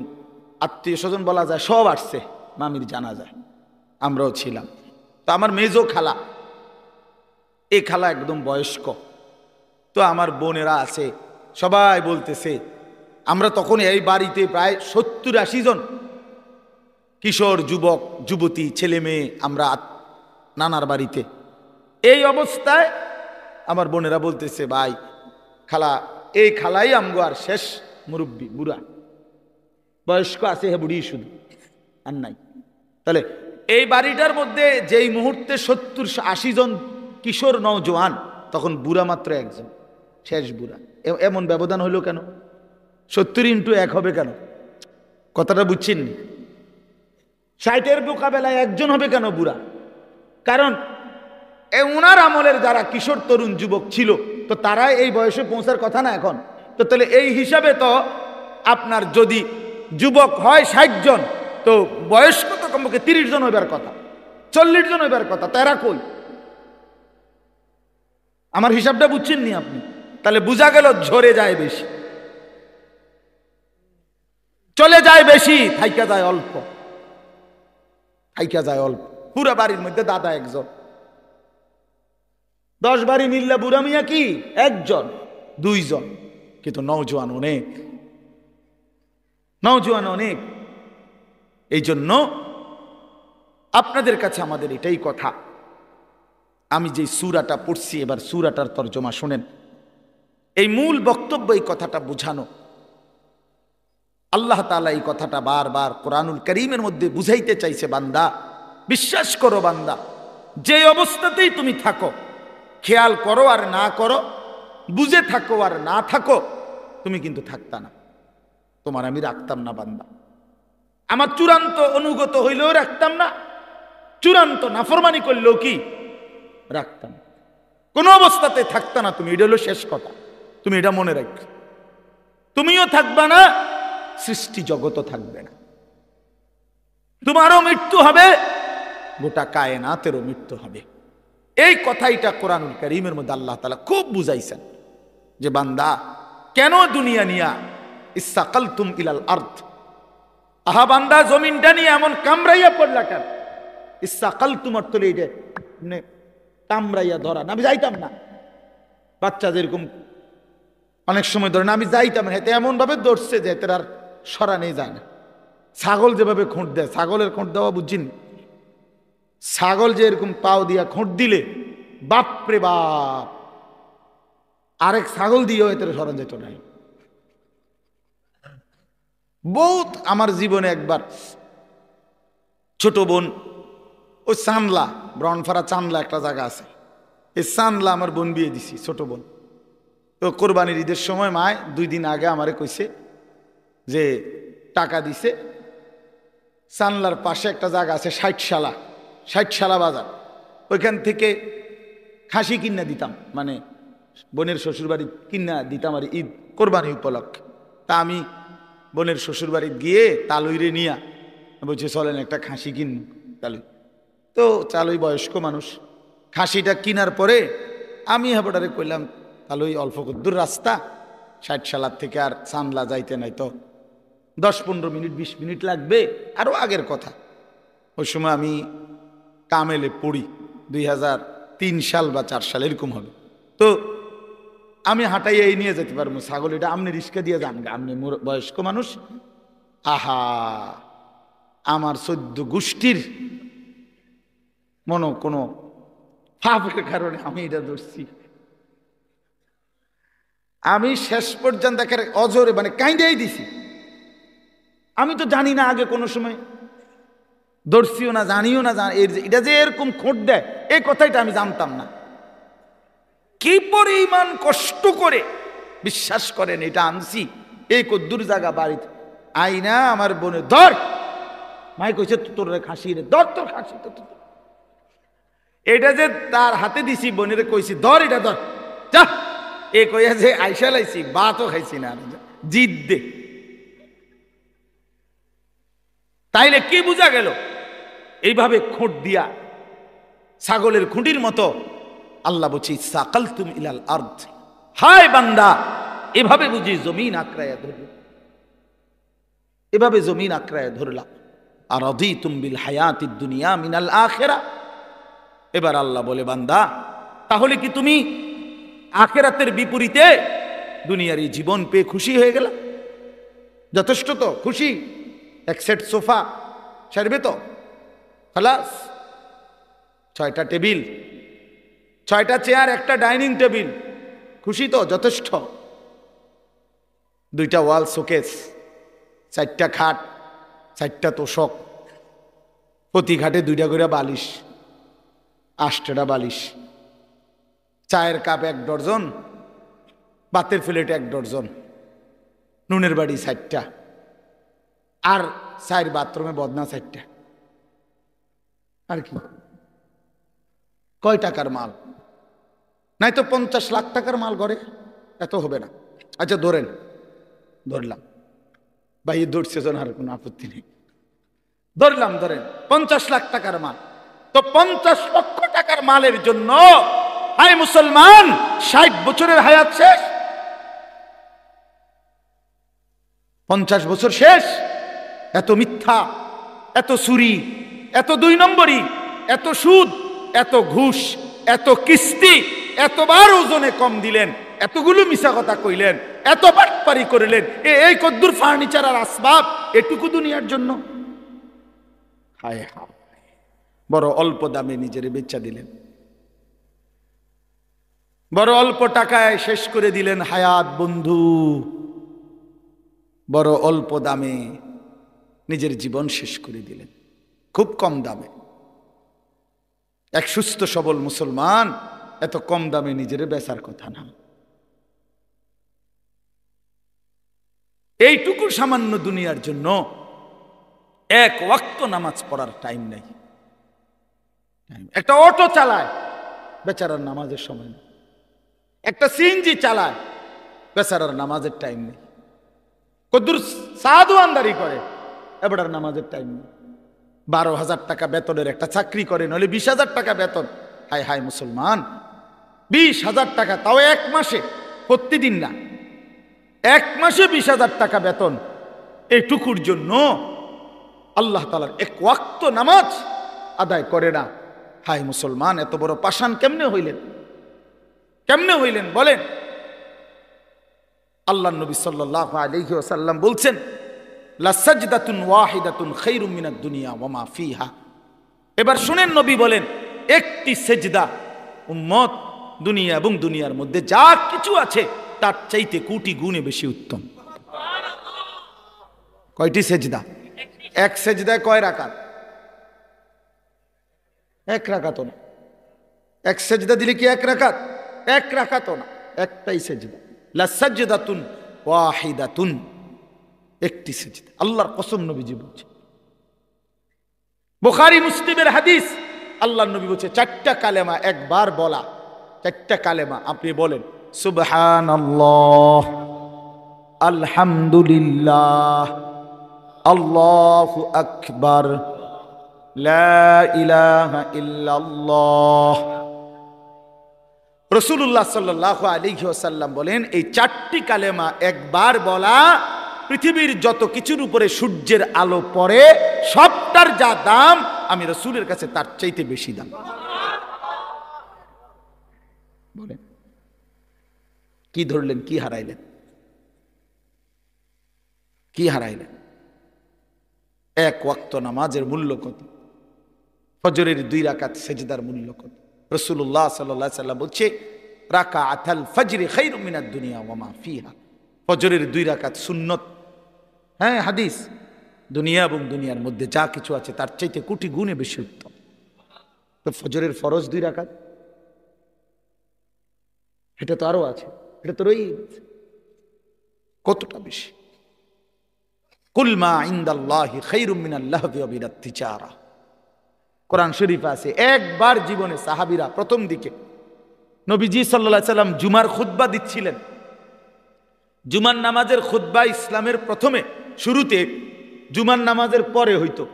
[SPEAKER 1] আত্মীয় স্বজন বলা যায় সব আসছে মামির জানাজায়, আমরাও ছিলাম। তো আমার মেজো খালা, এই খালা একদম বয়স্ক, তো আমার বোনেরা আছে, সবাই বলতেছে আমরা তখন এই বাড়িতে প্রায় 70-80 জন কিশোর যুবক যুবতী ছেলে মেয়ে, আমরা নানার বাড়িতে। এই অবস্থায় আমার বোনেরা বলতেছে ভাই খালা, এই খালাই আমগো আর শেষ মুরব্বী, বুড়া বয়স্ক আছে, হে বুড়ি শুধু আর নাই। তাহলে এই বাড়িটার মধ্যে যেই মুহূর্তে 70-80 জন কিশোর নওজোয়ান, তখন বুড়া মাত্র একজন, শেষ বুড়া। এমন ব্যবধান হইল কেন? 70x1 হবে কেন? কথাটা বুঝছেন? 60-এর মোকাবেলায় একজন হবে কেন বুড়া? কারণ ওনার আমলের যারা কিশোর তরুণ যুবক ছিল, তো তারা এই বয়সে পৌঁছার কথা না এখন। তো তাহলে এই হিসাবে তো আপনার যদি যুবক হয় 60 জন, তো বয়স্ক তো কমপক্ষে 30 জন হইবার কথা, 40 জন হইবার কথা, তারা কই? আমার হিসাবটা বুঝছেন নি আপনি? তাহলে বুঝা গেল ঝরে যায় বেশি, চলে যায় বেশি, থাইকা যায় অল্প, থাইকা যায় অল্প। পুরা বাড়ির মধ্যে দাদা একজন, 10 বাড়ি মিল্লা বুড়া মিয়া কি একজন 2 জন, কিন্তু নওজোয়ান অনেক, নওজোয়ান অনেক। এই জন্য আপনাদের কাছে আমাদের এটাই কথা, আমি যে সূরাটা পড়ছি এবার সূরাটার তরজমা শুনেন। এই মূল বক্তব্য এই কথাটা বুঝানো, আল্লাহ তাআলা এই কথাটা বারবার কোরআনুল কারীমের মধ্যে বুঝাইতে চাইছে, বান্দা বিশ্বাস করো, বান্দা যে অবস্থাতেই তুমি থাকো, খেয়াল করো আর না করো, বুঝে থাকো আর না থাকো, তুমি কিন্তু থাকতা না, তোমার আমি রাখতাম না বান্দা। আমার চূড়ান্ত অনুগত হইলেও রাখতাম না, চূড়ান্ত নাফরমানি করলেও কি রাখতাম, কোনো অবস্থাতে থাকতা না তুমি। এটা হলো শেষ কথা, তুমি এটা মনে রাখ। তুমিও থাকবা না, সৃষ্টি জগতও থাকবে না, তোমারও মৃত্যু হবে, গোটা কায়নাতেরও মৃত্যু হবে। এই কথাইটা কোরআনুল কারীমের মধ্যে আল্লাহ তাআলা খুব বুঝাইছেন যে বান্দা কেন দুনিয়া নিয়া ইসসাকালতুম ইলাল আরদ, আহা বান্দা জমিনটা নিয়ে এমন কামড়াইয়া পড়লা কেন? ইসসাকালতুম অর্থ এইটা মানে কামড়াইয়া ধরা না। আমি যাইতাম না, বাচ্চা যেরকম অনেক সময় ধরে না, আমি যাইতাম না, এতে এমন ভাবে ধরছে যে এতে আর সরানো যায় না। ছাগল যেভাবে খোঁট দেয়, ছাগলের খোঁট দেওয়া বুঝছেন? ছাগল যে এরকম পাও দিয়া খোঁট দিলে বাপরে বাপ, আরেক ছাগল দিয়েও এতে সরান যেত নাই। বহুত আমার জীবনে একবার ছোট বোন, ওই চানলা, ব্রনফারা চানলা একটা জায়গা আছে, এই চানলা আমার বোন বিয়ে দিছি, ছোট বোন। তো কোরবানির ঈদের সময় মায় 2 দিন আগে আমারে কইছে যে টাকা দিছে, চানলার পাশে একটা জায়গা আছে 60 বাজার, ওইখান থেকে খাসি কিনা দিতাম, মানে বোনের শ্বশুরবাড়ি কিনা দিতাম আর ঈদ কোরবানি উপলক্ষে। তা আমি বোনের শ্বশুরবাড়ি গিয়ে তালুইরে নিয়া বলছে চলেন একটা খাসি কিন তালুই। তো চালুই বয়স্ক মানুষ, খাসিটা কিনার পরে আমি হাবড়ারে কইলাম তালুই অল্প দূর রাস্তা, 60 থেকে আর চানলা যাইতে নাই তো 10-15 মিনিট 20 মিনিট লাগবে, আরও আগের কথা। ওই সময় আমি কামেলে পড়ি, 2003 সাল বা 4 সাল এরকম হবে। তো আমি হাঁটাই এই নিয়ে যেতে পারবো ছাগল, এটা আপনি রিস্কা দিয়ে যান, আপনি বয়স্ক মানুষ। আহা, আমার 14 গোষ্ঠীর কোনো পাপের কারণে আমি এটা ধরছি। আমি শেষ পর্যন্ত অজরে মানে কাইন্দাই দিছি। আমি তো জানি না আগে কোনো সময়, ধরছিও না, জানিও না, এটা যে এরকম খোঁট দেয় এই কথাটা আমি জানতাম না। কি পরিমাণ কষ্ট করে বিশ্বাস করেন এটা আনছি, এই কদ্দুর জায়গা বাড়িতে আইনা আমার বোনের ধর, মাই কইছে তোর খাসি রে ধর, তোর খাসি তো, এটা যে তার হাতে দিছি, বোনের কইছি ধর, এটা ধর যা, এ কইয়া যে আইসা লাইছি, ভাতও খাইছি না, জিদ দে। তাইলে কি বোঝা গেল? এইভাবে খোঁট দিয়া ছাগলের খুঁটির মতো আল্লাহ বলছি সাকালতুম ইলাল আরদ, হায় বান্দা এভাবে বুঝি জমিন আঁকড়াইয়া ধরবে। এভাবে জমিন আঁকড়ায় ধরলাম। আর রাদিতুম বিল হায়াতিদ দুনিয়া মিনাল আখিরা। এবার আল্লাহ বলে, বান্দা তাহলে কি তুমি আখিরাতের বিপরীতে দুনিয়ার এই জীবন পেয়ে খুশি হয়ে গেলা? যথেষ্ট তো খুশি? এক সেট সোফা সারবে তো? খালাস। 6টা টেবিল, 6টা চেয়ার, একটা ডাইনিং টেবিল, খুশি তো? যথেষ্ট। 2টা ওয়াল শোকেস, 4টা খাট, 4টা তোষক, প্রতি ঘাটে 2টা করে বালিশ, 8টা বালিশ, চায়ের কাপ 1 ডজন, ভাতের প্লেট 1 ডজন, নুনের বাড়ি 4টা, আর 4 বাথরুমে বদনা 4টা। আর কি? কয় টাকার মাল? নাই তো 50 লাখ টাকার মাল ঘরে? এত হবে না। আচ্ছা ধরেন, ধরলাম, ভাই ধরছে জন, আর কোনো আপত্তি নেই, ধরলাম, ধরেন 50 লাখ টাকার মাল। তো 50 লক্ষ টাকার মালের জন্য হায় মুসলমান 60 বছরের হায়াত শেষ, 50 বছর শেষ। এত মিথ্যা, এত চুরি, এত 2 নম্বরি, এত সুদ, এত ঘুষ, এত কিস্তি, এতবার ওজনে কম দিলেন, এতগুলো মিছা কথা কইলেন, এত বাটপারি করিলেন, এই কদ্দুর ফার্নিচার আর আসবাব, এটুকু দুনিয়ার জন্য? হায় হায়, বড় অল্প দামে নিজের বেচা দিলেন, বড় অল্প টাকায় শেষ করে দিলেন হায়াত বন্ধু, বড় অল্প দামে নিজের জীবন শেষ করে দিলেন, খুব কম দামে। এক সুস্থ সবল মুসলমান এত কম দামে নিজের বেচার কথা না। এইটুকু সামান্য দুনিয়ার জন্য এক ওয়াক্ত নামাজ পড়ার টাইম নেই। একটা অটো চালায়, বেচারার নামাজের সময় নেই। একটা সিএনজি চালায়, বেচারার নামাজের টাইম নেই। কদ্দুর সাধু আন্দারি করে, এবার নামাজের টাইম নেই। 12,000 টাকা বেতনের একটা চাকরি করে, নইলে 20,000 টাকা বেতন। হায় হায় মুসলমান, 20,000 টাকা, তাও 1 মাসে, প্রতিদিন না, 1 মাসে 20,000 টাকা বেতন। এইটুকুর জন্য আল্লাহ তাআলার এক ওয়াক্ত নামাজ আদায় করে না। হায় মুসলমান, এত বড় পাষাণ কেমনে হইলেন? কেমনে হইলেন বলেন? আল্লাহ নবী সাল্লাল্লাহু আলাইহি ওয়াসাল্লাম বলছেন, লা সাজদাতুন ওয়াহিদাতুন খায়রুম মিনাদ দুনিয়া ওয়া মা ফিহা। এবার শুনেন, নবী বলেন, একটি সেজদা উম্মত দুনিয়া এবং দুনিয়ার মধ্যে যা কিছু আছে তার চাইতে কোটি গুণে বেশি উত্তম। কয়টি সেজদা? এক সেজদায় কয় রাকাত? 1 রাকাতও না। এক সেজদা দিলে কি 1 রাকাত? 1 রাকাতও না, একটাই সেজদা। লা সাজদাতুন ওয়াহিদাতুন, একটি সেজদা। আল্লাহর কসম নবীজি বলছে, বুখারী মুসলিমের হাদিস, আল্লাহর নবী বলছে 4টা কালেমা একবার বলা, 4টা কালেমা আপনি বলেন, সুবহানাল্লাহ, আলহামদুলিল্লাহ, আল্লাহু আকবার, লা ইলাহা ইল্লাল্লাহ। রাসূলুল্লাহ সাল্লাল্লাহু আলাইহি ওয়াসাল্লাম বলেন, এই 4টি কালেমা একবার বলা পৃথিবীর যত কিছুর উপরে সূর্যের আলো পড়ে সবটার যা দাম, আমি রাসূলের কাছে তার চাইতে বেশি দাম। বলেন, কি ধরলেন? কি হারাইলেন? কি হারাইলেন? 1 ওয়াক্ত নামাজের মূল্য কত? ফজরের 2 রাকাত সেজদার মূল্য কত? রাসূলুল্লাহ সাল্লাল্লাহু আলাইহি ওয়াসাল্লাম বলছে, রাকাআতুল ফজরি খায়রুম মিনাদ দুনিয়া ওয়া মা ফিহা। ফজরের 2 রাকাত সুন্নত, হ্যাঁ হাদিস, দুনিয়া এবং দুনিয়ার মধ্যে যা কিছু আছে তার চাইতে কোটি গুণে বেশি উত্তম। তো ফজরের ফরজ 2 রাকাত, এটা তো আরো আছে, এটা তো রয়েই কতটা বেশি। কুল মা ইনদাল্লাহি খায়রুম মিনাল লাহবি ওয়া মিনাত তিজারা। কোরআন শরীফ আছে। একবার জীবনে সাহাবীরা প্রথম দিকে নবীজি সাল্লাল্লাহু আলাইহি সাল্লাম জুমার খুতবা দিচ্ছিলেন। জুমার নামাজের খুতবা ইসলামের প্রথমে শুরুতে জুমার নামাজের পরে হইতো,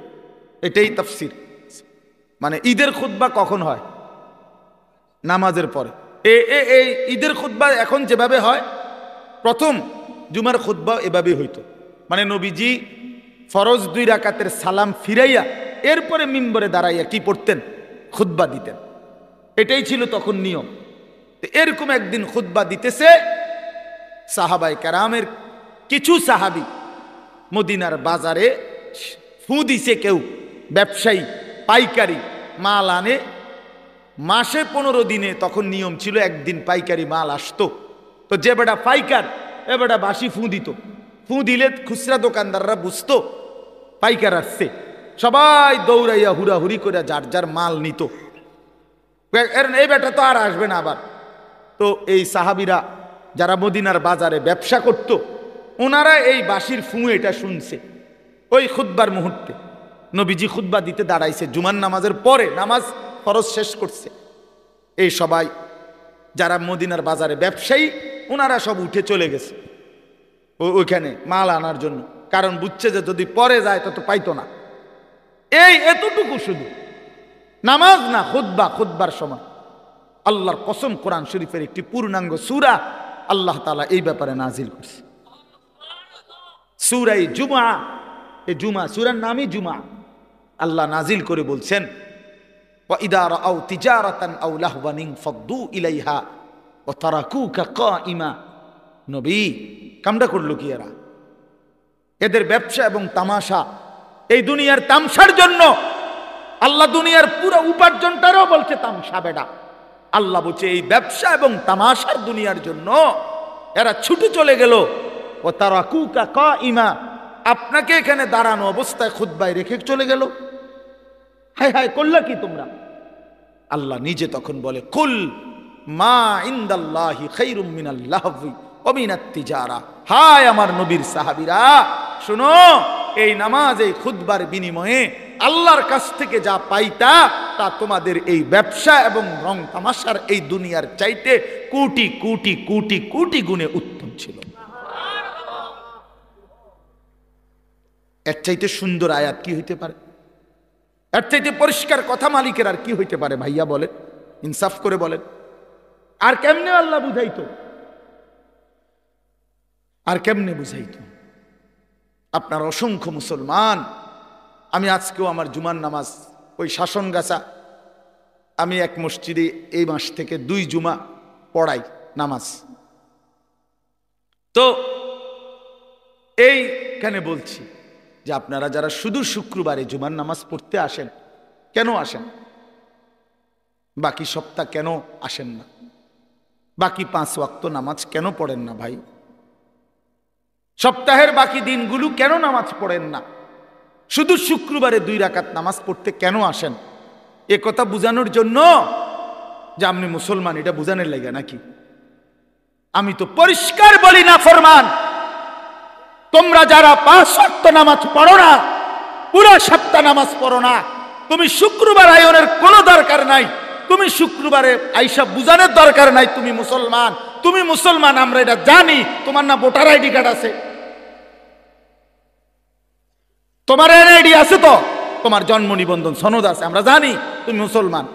[SPEAKER 1] এটাই তাফসীর। মানে ঈদের খুতবা কখন হয়? নামাজের পরে। এই ঈদের খুতবা এখন যেভাবে হয়, প্রথম জুমার খুতবা এভাবে হইতো। মানে নবীজি ফরজ 2 রাকাতের সালাম ফিরাইয়া এরপরে মিম্বরে দাঁড়াইয়া কি পড়তেন? খুতবা দিতেন। এটাই ছিল তখন নিয়ম। এরকম একদিন খুতবা দিতেছে, সাহাবায়ে কেরামের কিছু সাহাবী মদিনার বাজারে ফু দিছে, কেউ ব্যবসায়ী পাইকারি মাল আনে, মাসে 15 দিনে তখন নিয়ম ছিল একদিন পাইকারি মাল আসতো। তো যে বেটা পাইকার এ বেটা বাসি ফু দিত। ফু দিলে খুচরা দোকানদাররা বুঝতো পাইকার আসছে, সবাই দৌড়াইয়া হুড়াহুড়ি করে যার যার মাল নিত। এই বেটা তো আর আসবে না আবার। তো এই সাহাবীরা যারা মদিনার বাজারে ব্যবসা করত, ওনারা এই বাঁশির ফু এটা শুনছে। ওই খুতবার মুহূর্তে নবীজি খুতবা দিতে দাঁড়াইছে, জুমার নামাজের পরে, নামাজ ফরজ শেষ করছে। এই সবাই যারা মদিনার বাজারে ব্যবসায়ী, ওনারা সব উঠে চলে গেছে ওইখানে মাল আনার জন্য, কারণ বুঝছে যে যদি পরে যায় তত পাইতো না। এই এতটুকু শুধু নামাজ না, খুতবা, খুতবার সময় আল্লাহর কসম কোরআন শরীফের একটি পূর্ণাঙ্গ সূরা আল্লাহ তাআলা এই ব্যাপারে নাজিল করছে, সূরা জুমআ। এই জুমআ সূরার নামই জুমআ। আল্লাহ নাজিল করে বলছেন, ওয়া ইদা রাআউ তিজারাতান আও লাহওয়ান ইনফাদ্দু ইলাইহা ওয়া তারাকুকা কাইমা। নবী কামটা করলো কি এরা? এদের ব্যবসা এবং তামাশা, এই দুনিয়ার তামসার জন্য আল্লাহ দুনিয়ার পুরো উপার্জনটারও বলছে তামসা বেডা। আল্লাহ বলছে এই ব্যবসা এবং তামাশার দুনিয়ার জন্য এরা ছুটে চলে গেল। ও তারাকুকা কাইমা, আপনাকে এখানে দাঁড়ানো অবস্থায় খুতবায় রেখে চলে গেল। হায় হায় করলা কি তোমরা? আল্লাহ নিজে তখন বলে, কুল মা ইনদাল্লাহি খায়রুম মিনাল লাহবি ওয়া মিনাত তিজারা। হায় আমার নবীর সাহাবীরা, শুনো, এই নামাজ, এই খুতবার বিনিময়ে আল্লাহর কাছ থেকে যা পাইতা তা তোমাদের এই ব্যবসা এবং রং তামাশার এই দুনিয়ার চাইতে কোটি কোটি কোটি কোটি গুণে উত্তম ছিল। এর চাইতে সুন্দর আয়াত কি হইতে পারে? এর চাইতে পরিষ্কার কথা মালিকের আর কি হইতে পারে? ভাইয়া বলেন, ইনসাফ করে বলেন। আর কেমনে আল্লাহ বুঝাইতো? আর কেমনে বুঝাইতো? আপনার অসংখ্য মুসলমান, আমি আজকেও আমার জুমার নামাজ ওই শাসনগাছা, আমি এক মসজিদে এই মাস থেকে 2 জুমা পড়াই নামাজ। তো এইখানে বলছি যে আপনারা যারা শুধু শুক্রবারে জুমার নামাজ পড়তে আসেন, কেন আসেন? বাকি সপ্তাহ কেন আসেন না? বাকি 5 ওয়াক্ত নামাজ কেন পড়েন না ভাই? সপ্তাহের বাকি দিনগুলো কেন নামাজ পড়েন না? শুধু শুক্রবারে 2 রাকাত নামাজ পড়তে কেন আসেন? এ কথা বোঝানোর জন্য যে আপনি মুসলমান, এটা বোঝানোর লাগে নাকি? আমি তো পরিষ্কার বলি না ফরমান, তোমরা যারা 5 ওয়াক্ত নামাজ পড়ো না, পুরো সপ্তাহ নামাজ পড়ো না, তুমি শুক্রবার আয়োনের কোনো দরকার নাই, তুমি শুক্রবারে আইসা বুঝানোর দরকার নাই তুমি মুসলমান। তুমি মুসলমান, আমরা এটা জানি। তোমার না ভোটার আইডি কার্ড আছে? তোমার এনআইডি আছে? তো তোমার জন্ম নিবন্ধন সনদ আছে, আমরা জানি তুমি মুসলমান।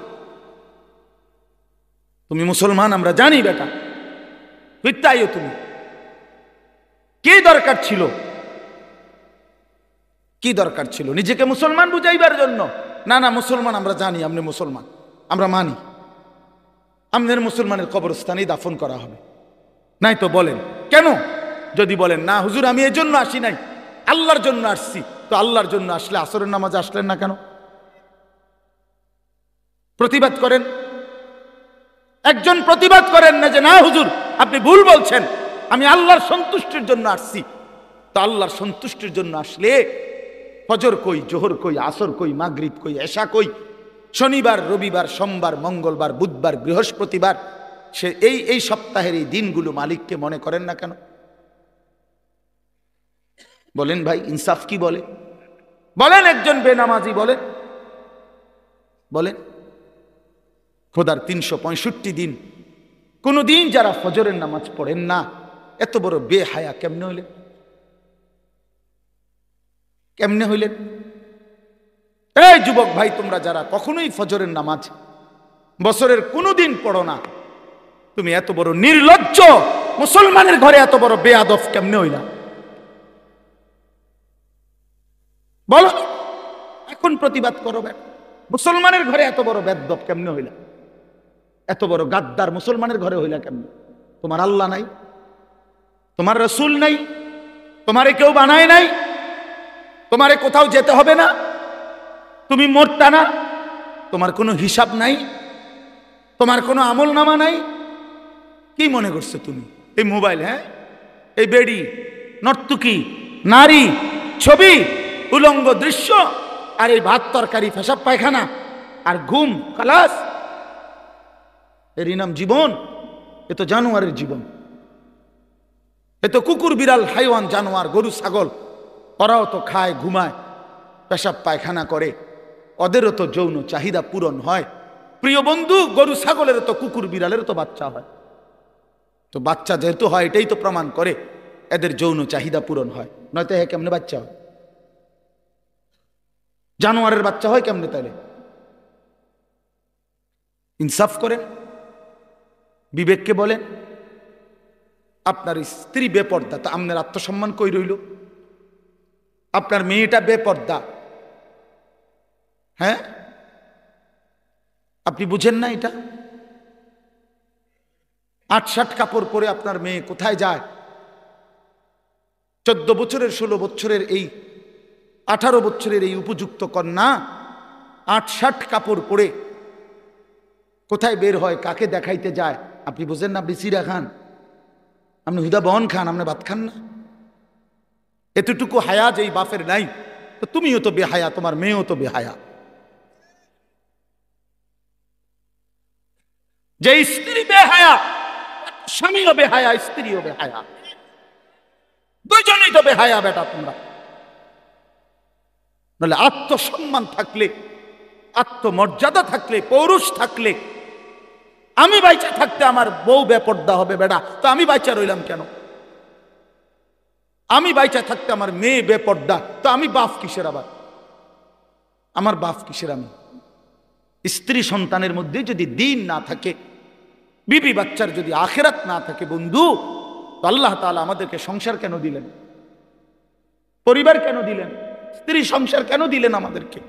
[SPEAKER 1] তুমি মুসলমান আমরা জানি বেটা। মিথ্যাইও তুমি। কি দরকার ছিল? কি দরকার ছিল নিজেকে মুসলমান বুঝাইবার জন্য? না না, মুসলমান আমরা জানি, আপনি মুসলমান, আমরা মানি। আমাদের মুসলমানের কবরস্থানেই দাফন করা হবে। নাই তো বলেন কেন? যদি বলেন না হুজুর আমি এই জন্য আসি নাই, আল্লাহর জন্য আসছি, তো আল্লাহর জন্য আসলে আসরের নামাজে আসলেন না কেন? প্রতিবাদ করেন। একজন প্রতিবাদ করেন না যে না হুজুর আপনি ভুল বলছেন, আমি আল্লাহর সন্তুষ্টির জন্য আসছি। তো আল্লাহর সন্তুষ্টির জন্য আসলে ফজর কই, জোহর কই, আসর কই, মাগরিব কই, এশা কই, শনিবার, রবিবার, সোমবার, মঙ্গলবার, বুধবার, বৃহস্পতিবার, সে এই সপ্তাহের এই দিনগুলো মালিককে মনে করেন না কেন? বলেন ভাই, ইনসাফ কি বলে? বলেন একজন বেনামাজি বলেন, বলেন খোদার 365 দিন কোন দিন যারা ফজরের নামাজ পড়েন না, এত বড় বেহায়া কেমনে হইলেন? কেমনে হইলেন? এই যুবক ভাই, তোমরা যারা কখনোই ফজরের নামাজ বছরের কোনো দিন পড়ো না, তুমি এত বড় নির্লজ্জ, মুসলমানের ঘরে এত বড় বেয়াদব কেমনে হইলা? বলো, এখন প্রতিবাদ করো। মুসলমানের ঘরে এত বড় বেদ্দপ কেমনে হইলা? এত বড় গাদ্দার মুসলমানের ঘরে হইলা কেমনে? তোমার আল্লাহ নাই, তোমার রসুল নাই, তোমারে কেউ বানায় নাই, তোমারে কোথাও যেতে হবে না, তুমি মরতা না, তোমার কোনো হিসাব নাই, তোমার কোনো আমল নামা নাই। কি মনে করছো তুমি? এই মোবাইল, হ্যাঁ, এই বেড়ি, নর্তুকি, নারী, ছবি, উলঙ্গ দৃশ্য, আর এই ভাত তরকারি, পেশাব পায়খানা আর ঘুম, খালাস, এরই নাম জীবন? এ তো জানোয়ারের জীবন। এ তো কুকুর, বিড়াল, হাইওয়ান, জানোয়ার, গরু, ছাগল, ওরাও তো খায়, ঘুমায়, পেশাব পায়খানা করে, ওদেরও তো যৌন চাহিদা পূরণ হয়। প্রিয় বন্ধু, গরু ছাগলেরও তো, কুকুর বিড়ালেরও তো বাচ্চা হয়। তো বাচ্চা যেহেতু হয়, এটাই তো প্রমাণ করে এদের যৌন চাহিদা পূরণ হয়, নয়তো হ্যাঁ কেমনে বাচ্চা হয়? জানোয়ারের বাচ্চা হয় কেমনে তাহলে? ইনসাফ করেন, বিবেককে বলেন। আপনার স্ত্রী বেপর্দা, তা আপনার আত্মসম্মান কই রইল? আপনার মেয়েটা বেপর্দা, হ্যাঁ, আপনি বুঝেন না এটা? ৮-৬০ কাপড় পরে আপনার মেয়ে কোথায় যায়? 14 বছরের, 16 বছরের, এই 18 বছরের এই উপযুক্ত কন্যা ৮-৬০ কাপড় পরে কোথায় বের হয়, কাকে দেখাইতে যায়? আপনি বুঝেন না? আপনি চিরা খান, আপনি হুদা বহন খান, আপনি ভাত খান না? এতটুকু হায়া যে এই বাপের নাই, তো তুমিও তো বেহায়া, তোমার মেয়েও তো বেহায়া। যে স্ত্রী বেহায়া, স্বামীও বেহায়া, স্ত্রীও বেহায়া, দুইজনেই তো বেহায়া বেটা তোমরা। বলে আত্মসম্মান থাকলে, আত্মমর্যাদা থাকলে, পৌরুষ থাকলে, আমি বাইচা থাকতে আমার বউ বেপর্দা হবে বেটা, তো আমি বাইচা রইলাম কেন? আমি বাইচা থাকতে আমার মেয়ে বেপর্দা, তো আমি বাপ কিসের? আবার আমার বাপ কিসের? আমি স্ত্রী সন্তানের মধ্যে যদি দিন না থাকে, বিবি বাচ্চার যদি আখেরাত না থাকে বন্ধু, তো আল্লাহ তাআলা আমাদেরকে সংসার কেন দিলেন? পরিবার কেন দিলেন? স্ত্রী সংসার কেন দিলেন আমাদেরকে?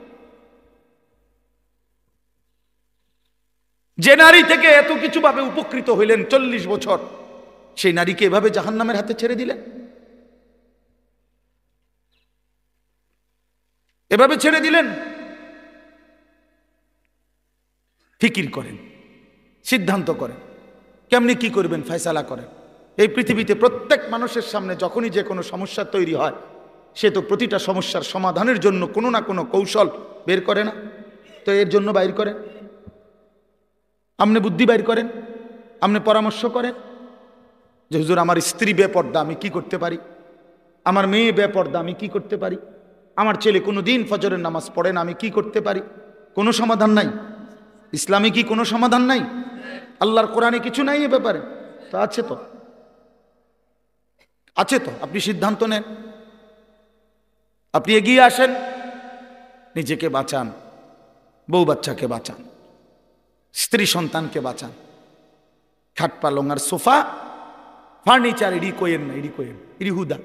[SPEAKER 1] যে নারী থেকে এত কিছু ভাবে উপকৃত হইলেন 40 বছর, সেই নারীকে এভাবে জাহান্নামের হাতে ছেড়ে দিলেন, এভাবে ছেড়ে দিলেন। ফিকির করেন, সিদ্ধান্ত করেন, কেমনি কি করবেন, ফয়সালা করেন। এই পৃথিবীতে প্রত্যেক মানুষের সামনে যখনই যে কোনো সমস্যা তৈরি হয়, সে তো প্রতিটা সমস্যার সমাধানের জন্য কোনো না কোনো কৌশল বের করে না? তো এর জন্য বাইর করেন, আপনি বুদ্ধি বাইর করেন, আপনি পরামর্শ করেন যে হুজুর আমার স্ত্রী বেপর্দা, আমি কি করতে পারি? আমার মেয়ে বেপর্দা, আমি কি করতে পারি? আমার ছেলে কোনো দিন ফজরের নামাজ পড়ে না, আমি কি করতে পারি? কোনো সমাধান নাই? ইসলামে কি কোনো সমাধান নাই? আল্লাহর কোরআনে কিছু নাই এ ব্যাপারে? তো আছে, তো আছে, তো আপনি সিদ্ধান্ত নেন, আপনি এগিয়ে আসেন, নিজেকে বাঁচান, বউ বাচ্চাকে বাঁচান, স্ত্রী সন্তানকে বাঁচান। খাট পালং আর সোফা ফার্নিচার এডি কোয়েন না, এডি কোয়েন, এডি হুদা,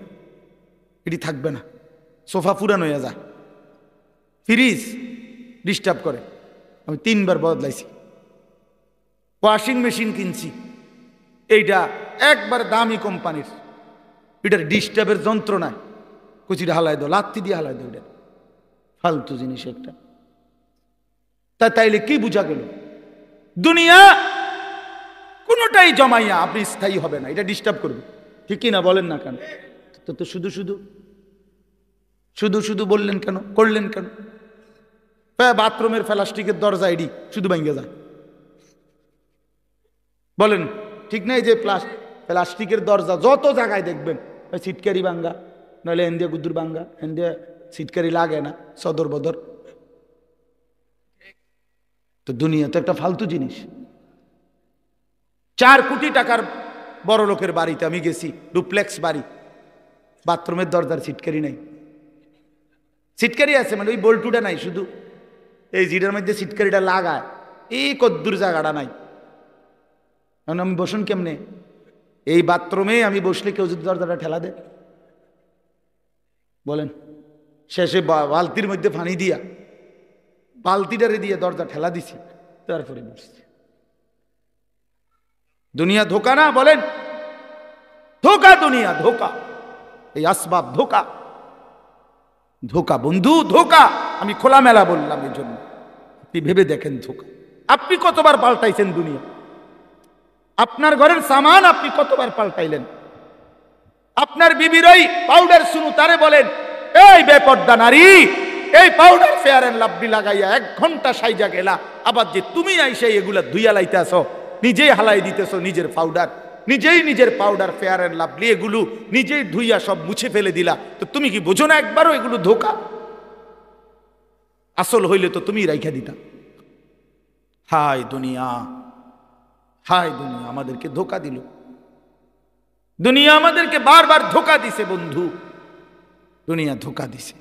[SPEAKER 1] এডি থাকবে না। সোফা পুরানো হয়ে যায়, ফ্রিজ ডিস্টার্ব করে, আমি 3 বার বদলাইছি। ওয়াশিং মেশিন কিনছি, এইটা একবার দামি কোম্পানির, এটার ডিস্টার্বের যন্ত্রণায় কুচিটা হালাই দাও, লাত্তি দিয়ে হালাই দাও, এটা ফালতু জিনিস একটা। তাইলে কি বুঝা গেল? দুনিয়া কোনোটাই জমাইয়া আপনি স্থায়ী হবে না, এটা ডিস্টার্ব করবে, ঠিক না? বলেন না কেন? তো শুধু শুধু শুধু শুধু বললেন কেন, করলেন কেন? বাথরুমের প্লাস্টিকের দরজা এডি শুধু ভেঙে যায়, বলেন ঠিক না? এই যে প্লাস্টিকের দরজা যত জায়গায় দেখবেন, সিটকারি ভাঙ্গা, নাহলে এন্দিয়া গুদ্দুর ভাঙ্গা, এন্দিয়া সিটকারি লাগে না, সদর বদর। তো দুনিয়া তো একটা ফালতু জিনিস। 4 কোটি টাকার বড় লোকের বাড়িতে আমি গেছি, ডুপ্লেক্স বাড়ি, বাথরুমের দরজার সিটকারি নাই। সিটকারি আছে মানে ওই বল্টুটা নাই, শুধু এই জিডার মধ্যে সিটকারিটা লাগায়, এই কদ্দুর জায়গাটা নাই। কারণ আমি বসুন কেমনে? এই বাথরুমে আমি বসলে কেউ যদি দরজাটা ঠেলা দেয়, বলেন শেষে বালতির মধ্যে পানি দিয়া বালতিটারে দিয়ে দরজা ঠেলা দিছি, তারপরে বসছি। দুনিয়া ধোকা না বলেন? ধোকা, দুনিয়া ধোকা, এই আসবাব ধোকা, ধোকা বন্ধু, ধোকা। আমি খোলামেলা বললাম এই জন্য, আপনি ভেবে দেখেন ধোকা। আপনি কতবার পাল্টাইছেন দুনিয়া? আপনার ঘরের সামান আপনি কতবার পাল্টাইলেন? আপনার বিবির ওই পাউডার শুনু তারে বলেন, এই বেপর্দা নারী, এই পাউডার ফেয়ার এন্ড লাভলি লাগাইয়া 1 ঘন্টা সাইজা গেলা, আবার যে তুমি আইসা এগুলা ধুইয়া লাইতেছ, নিজেই হালাই দিতেছ নিজের পাউডার, নিজের পাউডার ফেয়ার এন্ড লাভলি এগুলো নিজেই ধুইয়া সব মুছে ফেলে দিলা, তো তুমি কি বোঝো না একবারও এগুলো ধোকা? আসল হইলে তো তুমি রাইখা দিতা। হায় দুনিয়া, হায় দুনিয়া আমাদেরকে ধোকা দিল। দুনিয়া আমাদেরকে বারবার ধোকা দিছে বন্ধু, দুনিয়া ধোকা দিছে।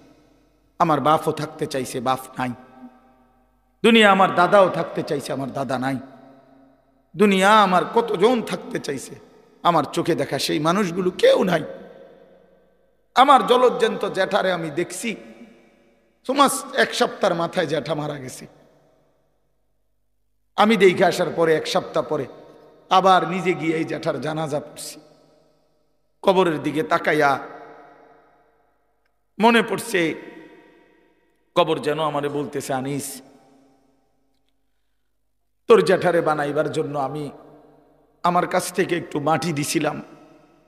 [SPEAKER 1] আমার বাপও থাকতে চাইছে, বাপ নাই। দুনিয়া আমার দাদাও থাকতে চাইছে, আমার দাদা নাই। দুনিয়া আমার কতজন থাকতে চাইছে, আমার চোখে দেখা সেই মানুষগুলো কেউ নাই। আমার জলজ্জান্ত জ্যাঠারে আমি দেখছি, সমাজ 1 সপ্তাহের মাথায় জ্যাঠা মারা গেছে। আমি দেখে আসার পরে 1 সপ্তাহ পরে আবার নিজে গিয়ে এই জ্যাঠার জানাজা পড়ছি। কবরের দিকে তাকাইয়া মনে পড়ছে, কবর যেন আমারে বলতেছে, আনিস তোর জ্যাঠারে বানাইবার জন্য আমি আমার কাছ থেকে একটু মাটি দিছিলাম,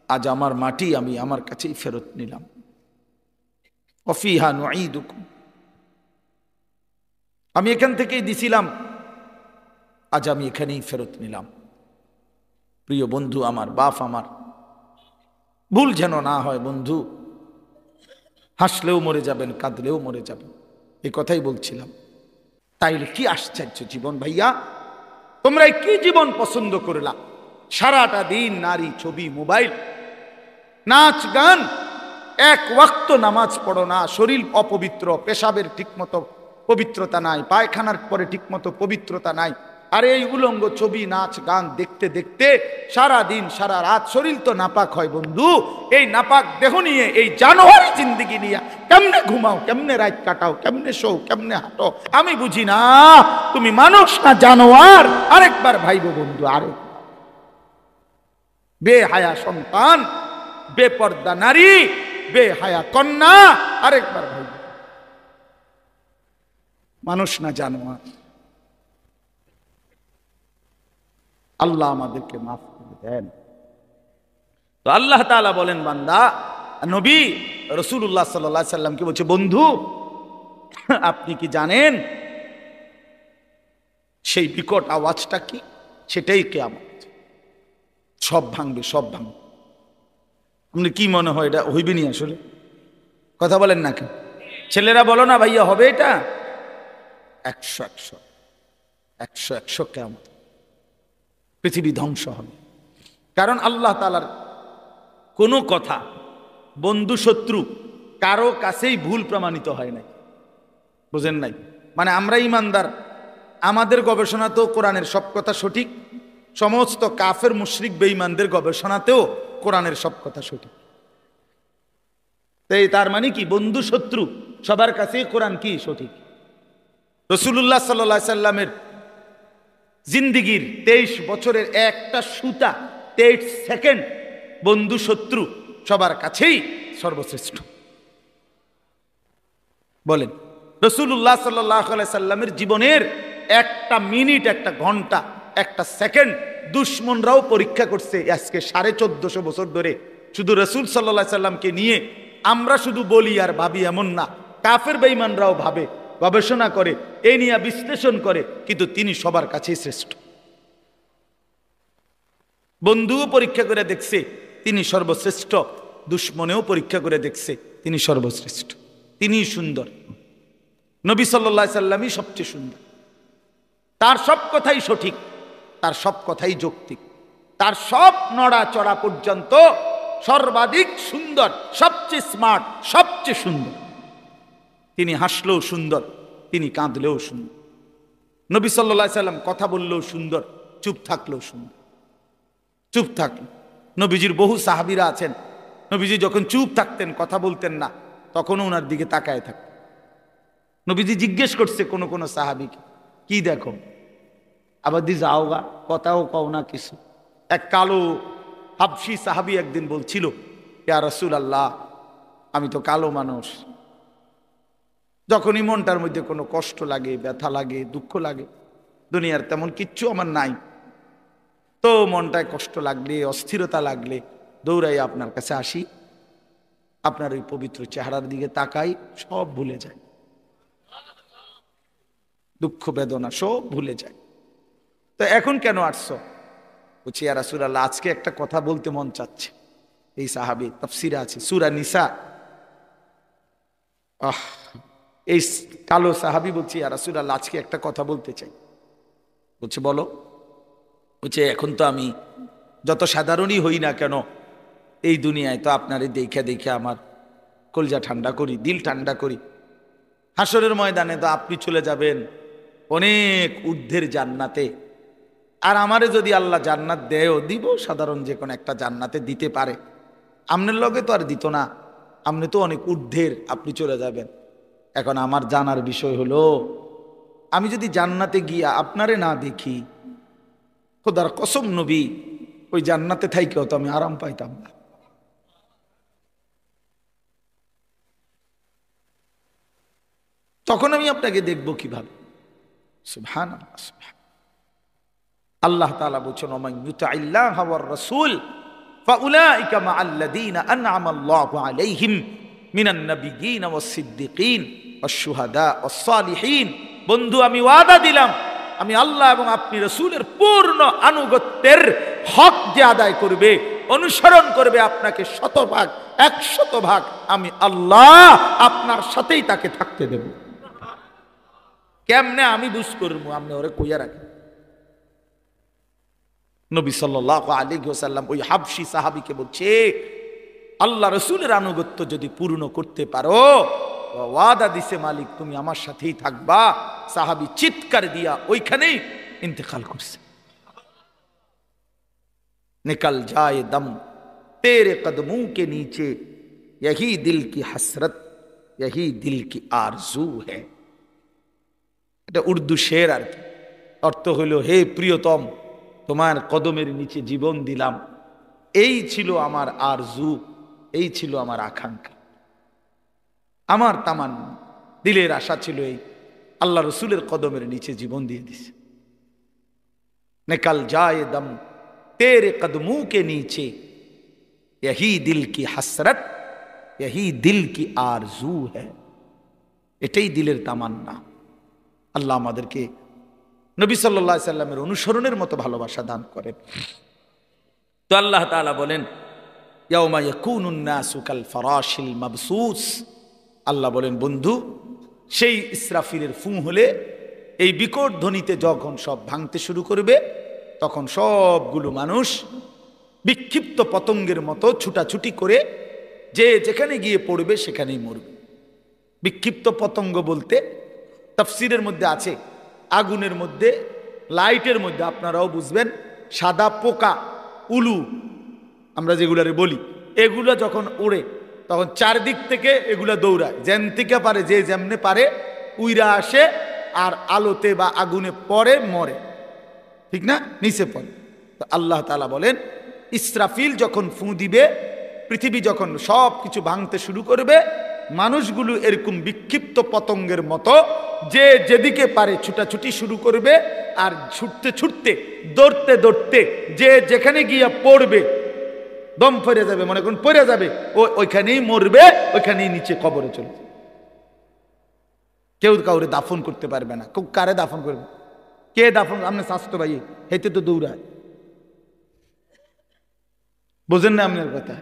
[SPEAKER 1] আজ আমার মাটি আমি আমার কাছেই ফেরত নিলাম। অফিহা নুঈদুকুম, আমি এখান থেকেই দিছিলাম, আজ আমি এখানেই ফেরত নিলাম। প্রিয় বন্ধু আমার, বাপ আমার, ভুল যেন না হয় বন্ধু। হাসলেও মরে যাবেন, কাঁদলেও মরে যাবেন, এই কথাই বলছিলাম। তাইলে কি আশ্চর্য জীবন ভাইয়া, তোমরা কি জীবন পছন্দ করলা? সারাটা দিন নারী, ছবি, মোবাইল, নাচ গান, 1 ওয়াক্ত নামাজ পড়ো না, শরীর অপবিত্র, পেশাবের ঠিকমতো পবিত্রতা নাই, পায়খানার পরে ঠিকমতো পবিত্রতা নাই। আর এই উলঙ্গ ছবি, নাচ গান দেখতে দেখতে সারা দিন সারা রাত শরীর তো নাপাক হয় বন্ধু। এই নাপাক দেহ নিয়ে, এই জানোয়ারি জিন্দেগি নিয়ে কেমনে ঘুমাও, কেমনে রাত কাটাও, কেমনে শো, কেমনে হাঁটো, আমি বুঝি না। তুমি মানুষ না জানোয়ার? আরেকবার ভাইবো বন্ধু, আরে বেহায়া সন্তান, বেপর্দা নারী, বেহায়া কন্যা, আরেকবার ভাইবো, মানুষ না জানোয়ার। আল্লাহ আমাদেরকে মাফ করে দেন। তো আল্লাহ তাআলা বলেন, বান্দা নবী রাসূলুল্লাহ সাল্লাল্লাহু আলাইহি সাল্লামকে বলছে, বন্ধু আপনি কি জানেন সেই বিকট আওয়াজটা কি? সেটাই কিয়ামত। সব ভাঙবে, সব ভাঙবে। আপনি কি মনে হয় এটা হইবে নি? আসলে কথা বলেন না কেন? ছেলেরা বলো না ভাইয়া, হবে এটা? 100 কিয়ামত, পৃথিবী ধ্বংস হবে। কারণ আল্লাহ তাআলার কোনো কথা বন্ধু শত্রু কারো কাছেই ভুল প্রমাণিত হয় নাই, বুঝেন নাই? মানে আমরা ইমানদার, আমাদের গবেষণা তো কোরআনের সব কথা সঠিক, সমস্ত কাফের মুশরিক বেঈমানদের গবেষণাতেও কোরআনের সব কথা সঠিক। তার মানে কি, বন্ধু শত্রু সবার কাছেই কোরআন কি সঠিক। রাসূলুল্লাহ সাল্লাল্লাহু আলাইহি সাল্লামের জিন্দিগির 23 বছরের একটা সুতা, 23 সেকেন্ড বন্ধু শত্রু সবার কাছেই সর্বশ্রেষ্ঠ। বলেন, রাসূলুল্লাহ সাল্লাল্লাহু আলাইহি সাল্লামের জীবনের একটা মিনিট, একটা ঘন্টা, একটা সেকেন্ড দুশমনরাও পরীক্ষা করছে। আজকে 1450 বছর ধরে শুধু রাসূল সাল্লাল্লাহু আলাইহি সাল্লামকে নিয়ে আমরা শুধু বলি আর ভাবি এমন না, কাফের বেঈমানরাও ভাবে, গবেষণা করে, এই নিয়ে বিশ্লেষণ করে, কিন্তু তিনি সবার কাছেই শ্রেষ্ঠ। বন্ধুও পরীক্ষা করে দেখছে তিনি সর্বশ্রেষ্ঠ, দুশ্মনেও পরীক্ষা করে দেখছে তিনি সর্বশ্রেষ্ঠ, তিনি সুন্দর। নবী সাল্লাল্লাহু আলাইহি সাল্লামই সবচেয়ে সুন্দর। তার সব কথাই সঠিক, তার সব কথাই যৌক্তিক, তার সব নড়াচড়া পর্যন্ত সর্বাধিক সুন্দর, সবচেয়ে স্মার্ট, সবচেয়ে সুন্দর। তিনি হাসলেও সুন্দর, তিনি কাঁদলেও সুন্দর। নবী সাল্লাল্লাহু আলাইহি সাল্লাম কথা বললেও সুন্দর, চুপ থাকলেও সুন্দর। চুপ থাকলেন, নবীজির বহু সাহাবীরা আছেন, নবীজি যখন চুপ থাকতেন, কথা বলতেন না, তখনও ওনার দিকে তাকায় থাকে। নবীজি জিজ্ঞেস করছে কোন কোন সাহাবীকে, কি দেখো? আবার দি যাওগা, কথাও কও না কিছু। এক কালো হাবশি সাহাবী একদিন বলছিল, ইয়া রাসূলুল্লাহ, আমি তো কালো মানুষ, যখনই মনটার মধ্যে কোনো কষ্ট লাগে, ব্যথা লাগে, দুঃখ লাগে, দুনিয়ার তেমন কিচ্ছু আমার নাই, তো মনটায় কষ্ট লাগলে, অস্থিরতা লাগলে দৌড়াই আপনার কাছে আসি, আপনার ওই পবিত্র চেহারার দিকে তাকাই, সব ভুলে যায়, দুঃখ বেদনা সব ভুলে যায়। তো এখন কেন আসছো? বলছি, ইয়া রাসূলুল্লাহ, আজকে একটা কথা বলতে মন চাচ্ছে। এই সাহাবী, তাফসিরে আছে সূরা নিসা, এই কালো সাহাবী বলছি, ইয়া রাসূলুল্লাহ, আজকে একটা কথা বলতে চাই। বলছে, বলো। বলছে, এখন তো আমি যত সাধারণই হই না কেন, এই দুনিয়ায় তো আপনারে দেখে দেখে আমার কলজা ঠান্ডা করি, দিল ঠান্ডা করি। হাসরের ময়দানে তো আপনি চলে যাবেন অনেক ঊর্ধ্বের জান্নাতে, আর আমারে যদি আল্লাহ জান্নাত দেয়ও, দিব সাধারণ যে কোনো একটা জান্নাতে দিতে পারে, আমনের লগে তো আর দিত না, আপনি তো অনেক ঊর্ধ্বের, আপনি চলে যাবেন। এখন আমার জানার বিষয় হলো, আমি যদি জান্নাতে গিয়া আপনারে না দেখি, খোদার কসম নবী, ওই জান্নাতে থাইকেও তো আমি আরাম পাইতাম না। তখন আমি আপনাকে দেখবো কিভাবে? সুবহানাল্লাহ, সুবহানাল্লাহ। আল্লাহ তাআলা বলেছেন, ওমান ইউতিল্লাহ ওয়ার রাসূল ফাউলাইকা মাআল্লাযীনা আন'আমা আল্লাহু আলাইহিম মিনান নাবিয়্যিন ওয়াস সিদ্দিকিন ওয়াশ শুহাদা ওয়াস সালিহিন। বন্ধু, আমি ওয়াদা দিলাম, আমি আল্লাহ এবং আপনি রাসূলের পূর্ণ আনুগত্যের হক যে আদায় করবে, অনুসরণ করবে আপনাকে 100%, 100%, আমি আল্লাহ আপনার সাথেই তাকে থাকতে দেব। কেমনে আমি বুঝ করবো? আপনি ওরে কইয়া রাখেন। নবী সাল্লাল্লাহু আলাইহি ওয়াসাল্লাম ওই হাবশি সাহাবীকে বলছে, আল্লাহ রাসূলের আনুগত্য যদি পূর্ণ করতে পারো, ওয়াদা দিছে মালিক, তুমি আমার সাথেই থাকবা। সাহাবী চিৎকার দিয়া ওইখানেই ইন্তেকাল করছে। निकल जाए दम तेरे कदमों के नीचे, यही दिल की हसरत, यही दिल की आरजू है। এটা উর্দু শের আর কি। অর্থ হলো, হে প্রিয়তম, তোমার কদমের নিচে জীবন দিলাম, এই ছিল আমার আরজু, এই ছিল আমার আকাঙ্ক্ষা, আমার তামান্না, দিলের আশা ছিল এই, আল্লাহ রসুলের কদমের নিচে জীবন দিয়ে দিছে। निकल जाए दम तेरे कदमों के नीचे, यही दिल की हसरत, यही दिल की आरजू है। এটাই দিলের তামান্না। আল্লাহ আমাদেরকে নবী সাল্লাল্লাহু আলাইহি সাল্লামের অনুসরণের মতো ভালোবাসা দান করেন। তো আল্লাহ তাআলা বলেন, ইয়াউমা ইয়াকুনুন নাসু কাল ফারাশিল মাবসুস। আল্লাহ বলেন, বন্ধু, সেই ইসরাফিলের ফু হলে, এই বিকট ধ্বনিতে যখন সব ভাঙতে শুরু করবে, তখন সবগুলো মানুষ বিক্ষিপ্ত পতঙ্গের মতো ছুটাছুটি করে যে যেখানে গিয়ে পড়বে সেখানেই মরবে। বিক্ষিপ্ত পতঙ্গ বলতে তাফসীরের মধ্যে আছে, আগুনের মধ্যে, লাইটের মধ্যে, আপনারাও বুঝবেন, সাদা পোকা, উলু আমরা যেগুলারে বলি, এগুলো যখন উড়ে তখন চারদিক থেকে এগুলা দৌড়ায়, যেন থেকে পারে, যে যেমনে পারে উইরা আসে, আর আলোতে বা আগুনে পড়ে, মরে, ঠিক না, নিচে পড়ে। তো আল্লাহ তাআলা বলেন, ইসরাফিল যখন ফু দিবে, পৃথিবী যখন সব কিছু ভাঙতে শুরু করবে, মানুষগুলো এরকম বিক্ষিপ্ত পতঙ্গের মতো যে যেদিকে পারে ছুটাছুটি শুরু করবে, আর ছুটতে ছুটতে, দৌড়তে দৌড়তে যে যেখানে গিয়ে পড়বে, দম পড়ে যাবে, মনে করুন পড়ে যাবে, ওইখানেই মরবে, ওইখানেই নিচে কবরে চলে যাবে। কেউ কাউরে দাফন করতে পারবে না। কারে দাফন করবে? কে দাফন? আপনার স্বাস্থ্য ভাই হেঁটে তো দৌড়ায়, বোঝেন না আপনার কথা?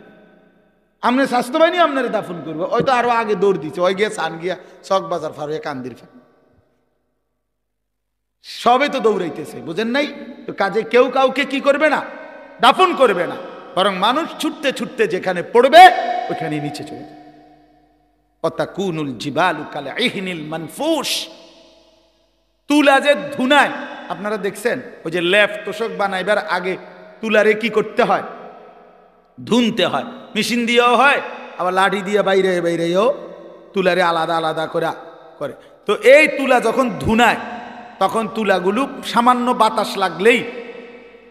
[SPEAKER 1] আপনার স্বাস্থ্য বাহিনী আপনার দাফন করবে, ওই তো আরো আগে দৌড় দিচ্ছে, ওই গিয়ে সান গিয়া চক বাজার ফার হয়ে কান্দির ফার, সবে তো দৌড়াইতেছে, বুঝেন নাই? তো কাজে কেউ কাউকে কি করবে না, দাফন করবে না, বরং মানুষ ছুটতে ছুটতে যেখানে পড়বে ওইখানে নিচে চলে যাবে। অতাকুনুল জিবালু কাল ইহনিল মানফুস। তুলা যে ধুনায়, আপনারা দেখছেন, ওই যে লেফ তোষক বানাইবার আগে তুলারে কি করতে হয়? ধুনতে হয়। মেশিন দিয়েও হয়, আবার লাঠি দিয়ে বাইরে বাইরেও তুলারে আলাদা আলাদা করে। তো এই তুলা যখন ধুনায় তখন তুলাগুলো সামান্য বাতাস লাগলেই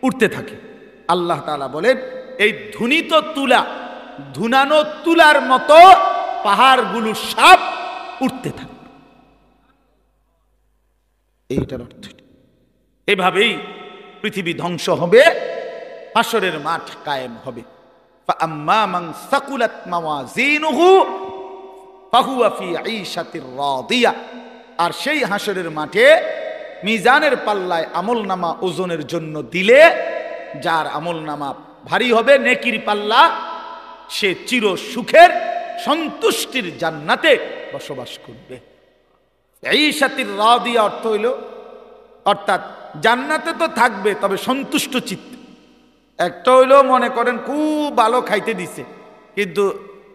[SPEAKER 1] উঠতে থাকে। আল্লাহ তাআলা বলেন এই ধুনিত তুলা, ধুনানো তুলার মতো পাহাড়গুলো সব উঠতে থাকে। এইটার অর্থ এভাবেই পৃথিবী ধ্বংস হবে, হাসরের মাঠ কায়েম হবে। ফাআম্মা মান সাকুলাত মাওয়াজিনুহু ফাহুয়া ফি ঈশাতির রাদিয়া। আর সেই হাসরের মাঠে মিজানের পাল্লায় আমলনামা ওজনের জন্য দিলে যার আমলনামা ভারী হবে, নেকির পাল্লা, সে চির সুখের সন্তুষ্টির জান্নাতে বসবাস করবে। ঈশাতির রাদিয়া অর্থ হইল, অর্থাৎ জান্নাতে তো থাকবে তবে সন্তুষ্ট চিত্তে। একটা হইলো মনে করেন খুব ভালো খাইতে দিছে, কিন্তু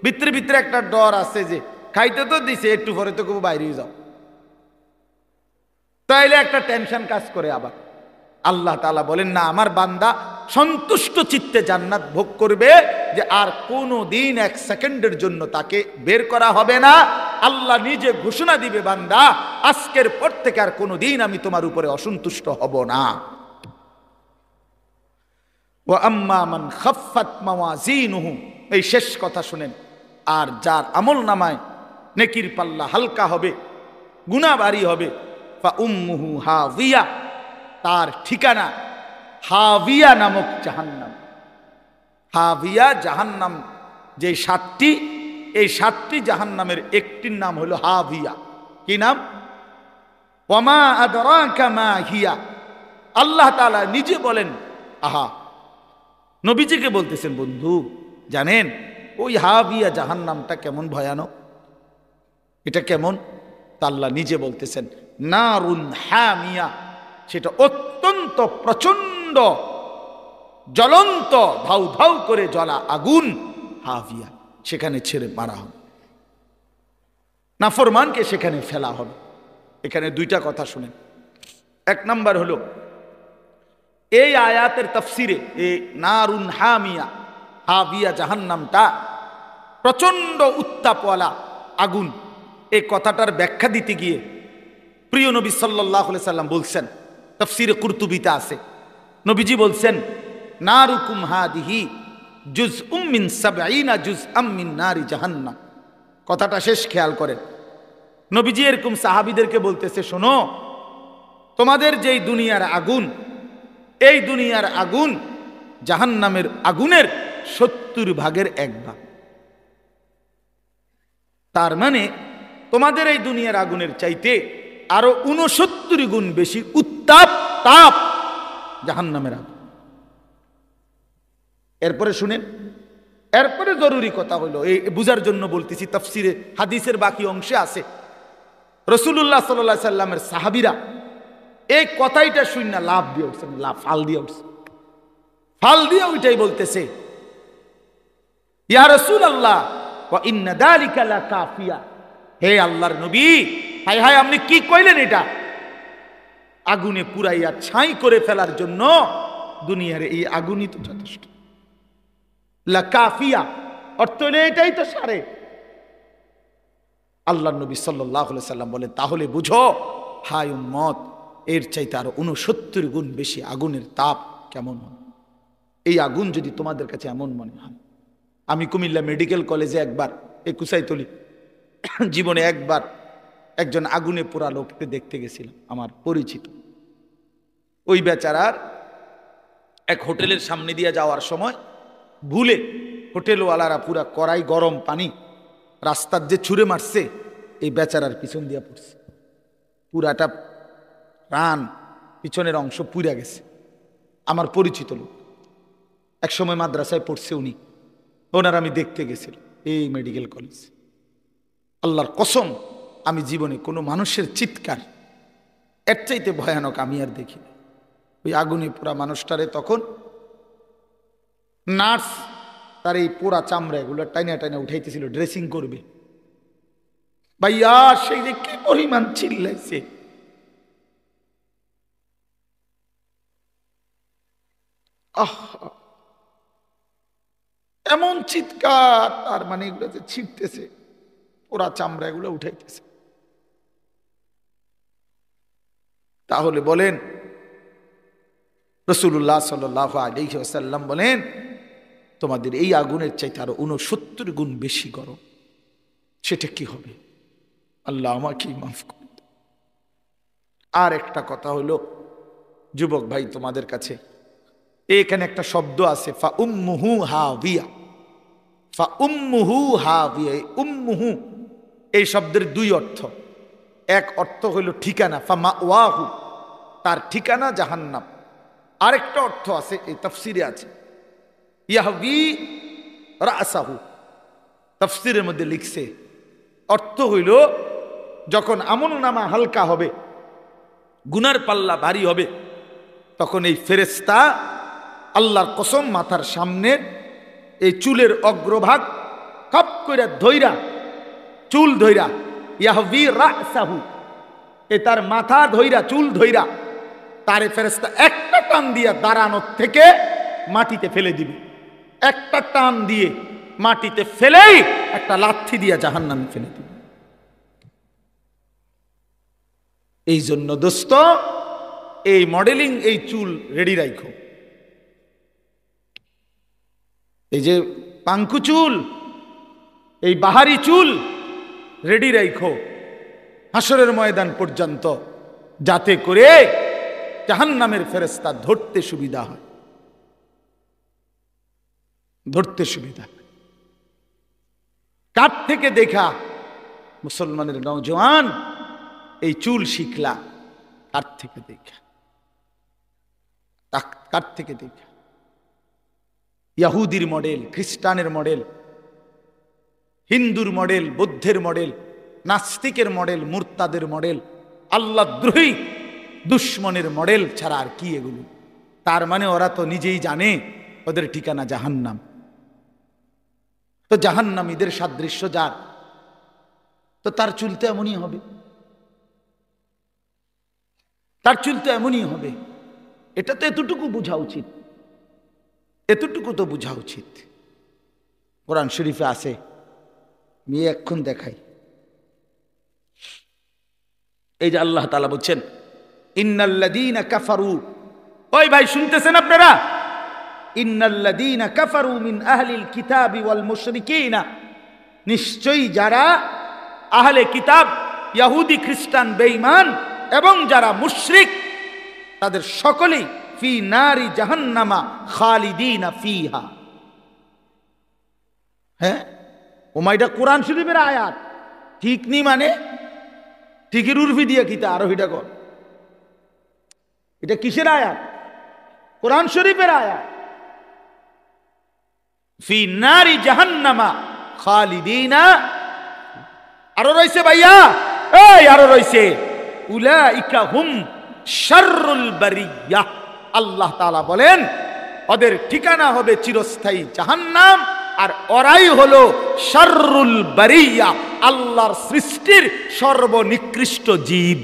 [SPEAKER 1] ভিতরে ভিতরে একটা ডর আছে যে খাইতে তো দিছে, একটু পরে তো খুব বাইরে যাও, তাইলে একটা টেনশন কাজ করে। আবার আল্লাহ তাআলা বলেন না, আমার বান্দা সন্তুষ্ট চিত্তে জান্নাত ভোগ করবে, যে আর কোনো দিন এক সেকেন্ডের জন্য তাকে বের করা হবে না। আল্লাহ নিজে ঘোষণা দিবে, বান্দা আজকের পর থেকে আর কোনো দিন আমি তোমার উপরে অসন্তুষ্ট হব না। ওয়া আম্মা মান খাফফাত মাওয়াজিনুহু, এই শেষ কথা শুনেন, আর যার আমল নামায় নেকির পাল্লা হালকা হবে, গুনাহ ভারী হবে, ফা উম্মুহু হাবিয়া, তার ঠিকানা হাবিয়া নামক জাহান্নাম। হাবিয়া জাহান্নাম যে সাতটি, এই সাতটি জাহান্নামের একটির নাম হলো হাবিয়া। কি নাম? ওয়ামা আদরাকা মা হিয়া। আল্লাহ তাআলা নিজে বলেন, আহা, নবীজিকে বলতেছেন, বন্ধু জানেন ওই হাবিয়া জাহান্নামটা কেমন ভয়ানক, এটা কেমন? তা আল্লাহ নিজে বলতেছেন, নারুন হামিয়া, সেটা অত্যন্ত প্রচন্ড জ্বলন্ত ধাউ ধাউ করে জ্বলা আগুন, হাবিয়া, সেখানে ছেড়ে মারা হবে, নাফরমানকে সেখানে ফেলা হবে। এখানে দুইটা কথা শুনেন। এক নাম্বার হলো এই আয়াতের তাফসিরে এই নারুন হামিয়া, হাবিয়া জাহান্নামটা প্রচন্ড উত্তাপওয়ালা আগুন, এই কথাটার ব্যাখ্যা দিতে গিয়ে প্রিয় নবী সাল্লাল্লাহু আলাইহি সাল্লাম বলছেন, তাফসিরে কুরতুবিতে আছে, নবীজি বলছেন, নারুকুম হাদিহি জুজউম মিন ৭০ জুজআম মিন নারি জাহান্নাম। কথাটা শেষ খেয়াল করেন। নবীজি এরকম সাহাবীদেরকে বলতেছে, শোনো, তোমাদের যেই দুনিয়ার আগুন, এই দুনিয়ার আগুন জাহান্নামের আগুনের ৭০ ভাগের ১ ভাগ। তার মানে তোমাদের এই দুনিয়ার আগুনের চাইতে আরো ৬৯ গুণ বেশি উত্তাপ তাপ জাহান্নামের আগুন। এরপরে শুনেন, এরপরে জরুরি কথা হলো, এই বুঝার জন্য বলতেছি, তাফসিরে হাদিসের বাকি অংশে আছে, রাসূলুল্লাহ সাল্লাল্লাহু আলাইহি সাল্লামের সাহাবীরা এই কথাইটা শুনে লাভ দিয়ে উঠছেন, ফাল দিয়ে উঠছে, ফাল দিয়ে ওইটাই বলতেছে, ইয়া রাসূলুল্লাহ ওয়া ইন্না যালিকা লাকাফিয়া, হে আল্লাহর নবী, হায় হায় আপনি কি কইলেন? এটা আগুনে পুরাইয়া ছাই করে ফেলার জন্য দুনিয়ার এই আগুনই তো যথেষ্ট। লাকাফিয়া অর্থ হলো এটাই তো সারে। আল্লাহর নবী সাল্লাল্লাহু আলাইহি সাল্লাম বলেন, তাহলে বুঝো হায় উম্মত, এর চাইতে আরো ৬৯ গুণ বেশি আগুনের তাপ কেমন হয়। এই আগুন যদি তোমাদের কাছে এমন মনে হয়, আমি কুমিল্লা মেডিকেল কলেজে একবার, এই কুসাইতলি, জীবনে একবার একজন আগুনে পোড়া লোককে দেখতে গেছিলাম, আমার পরিচিত। ওই বেচারার এক হোটেলের সামনে দিয়ে যাওয়ার সময় ভুলে হোটেলওয়ালারা পুরা কড়াই গরম পানি রাস্তার যে ছুঁড়ে মারছে, এই বেচারার পিছন দিয়া পড়ছে, পুরাটা রান পিছনের অংশ পুড়ে গেছে। আমার পরিচিত লোক, এক সময় মাদ্রাসায় পড়ছে উনি, ওনার আমি দেখতে গেছিলাম এই মেডিকেল কলেজ। আল্লাহর কসম, আমি জীবনে কোনো মানুষের চিৎকার এর চাইতে ভয়ানক আমি আর দেখি। ওই আগুনে পোড়া মানুষটারে তখন নার্স তার এই পোড়া চামড়া এগুলো টাইনা টাইনা উঠাইতেছিল, ড্রেসিং করবে। ভাইয়া সেই যে কি পরিমাণ চিল্লাইছে, এমন চিৎকার, তার মানে এগুলো যে ছিটতেছে, পোড়া চামড়া এগুলো উঠাইতেছে। তাহলে বলেন রাসূলুল্লাহ সাল্লাল্লাহু আলাইহি ওয়াসাল্লাম বলেন তোমাদের এই আগুনের চাইতে আরো 69 গুণ বেশি গরম, সেটা কি হবে? আল্লাহ আমাকে মাফ করুন। আর একটা কথা হলো যুবক ভাই তোমাদের কাছে, এখানে একটা শব্দ আছে ফা উম্মুহু হাবিয়া, ফা উম্মুহু হাবিয়া। উম্মুহু এই শব্দের দুই অর্থ। এক অর্থ হইল ঠিকানা, ফা মাওয়াহু তার ঠিকানা জাহান্নাম। আরেকটা অর্থ আছে, এই তাফসিরে আছে ইয়াহবি রাসাহু, তাফসিরের মধ্যে লিখছে অর্থ হইল যখন আমলনামা হালকা হবে, গুনার পাল্লা ভারী হবে, তখন এই ফেরেশতা আল্লাহর কসম মাথার সামনে এই চুলের অগ্রভাগ কাপ কইরা ধইরা, চুল ধইরা, ইয়াহবি রাসাহু এ তার মাথা ধইরা, চুল ধইরা তারে ফেরেশতা একটা টান দিয়া দাঁড়ানোর থেকে মাটিতে ফেলে দিবে। একটা টান দিয়ে মাটিতে ফেলেই একটা লাথি দিয়া জাহান্নামে ফেলে দিবে। এই জন্য দোস্ত এই মডেলিং এই চুল রেডি রাখো। এই যে পাঙ্কু চুল, এই বাহারি চুল রেডি রাখো হাসরের ময়দান পর্যন্ত, যাতে করে জাহান্নামের ফেরেশতা ধরতে সুবিধা হয়, ধরতে সুবিধা। কার থেকে দেখা মুসলমানের নওজোয়ান এই চুল শিখলা? কার থেকে দেখা? কার থেকে দেখা? ইহুদির মডেল, খ্রিস্টানের মডেল, হিন্দুর মডেল, বৌদ্ধের মডেল, নাস্তিকের মডেল, মুরতাদের মডেল, আল্লাহদ্রোহী দুশ্মনের মডেল ছাড়া আর কি এগুলো? তার মানে ওরা তো নিজেই জানে ওদের ঠিকানা জাহান্নাম। তো জাহান্নামীদের সাদৃশ্য যার, তো তার চুল তো এমনই হবে, তার চুল তো এমনই হবে। এটা তো এতটুকু বোঝা উচিত, এতটুকু তো বোঝা উচিত। কোরআন শরীফে আছে, মেয়ে এখন দেখাই, এই যে আল্লাহ তাআলা বলছেন ইন্নাল্লাযীনা কাফারু। ওই ভাই শুনতেছেন আপনারা? ইন্নাল্লাযীনা কাফারু মিন আহলিল কিতাবি ওয়াল মুশরিকিনা, নিশ্চয়ই যারা আহলে কিতাব ইহুদি খ্রিস্টান বেঈমান এবং যারা মুশরিক তাদের সকলেই ফি নারি জাহান্নামা খালিদিনা ফিহা। হ্যাঁ ওমাইটা কোরআন শরীফের আয়াত, ঠিক নি মানে ঠিকের উর্ফি দিয়ে কিতা আরোহিটা কর। এটা কিসের আয়াত? কোরআন শরীফের আয়াত। ফি নারি জাহান্নামা খালিদিনা। আরো রইছে ভাইয়া, এই আরো রইছে উলাইকা হুম শাররুল বারিয়া। আল্লাহ তাআলা বলেন ওদের ঠিকানা হবে চিরস্থায়ী জাহান্নাম, আর ওরাই হলো শাররুল বারিয়া, আল্লাহর সৃষ্টির সর্বনিকৃষ্ট জীব,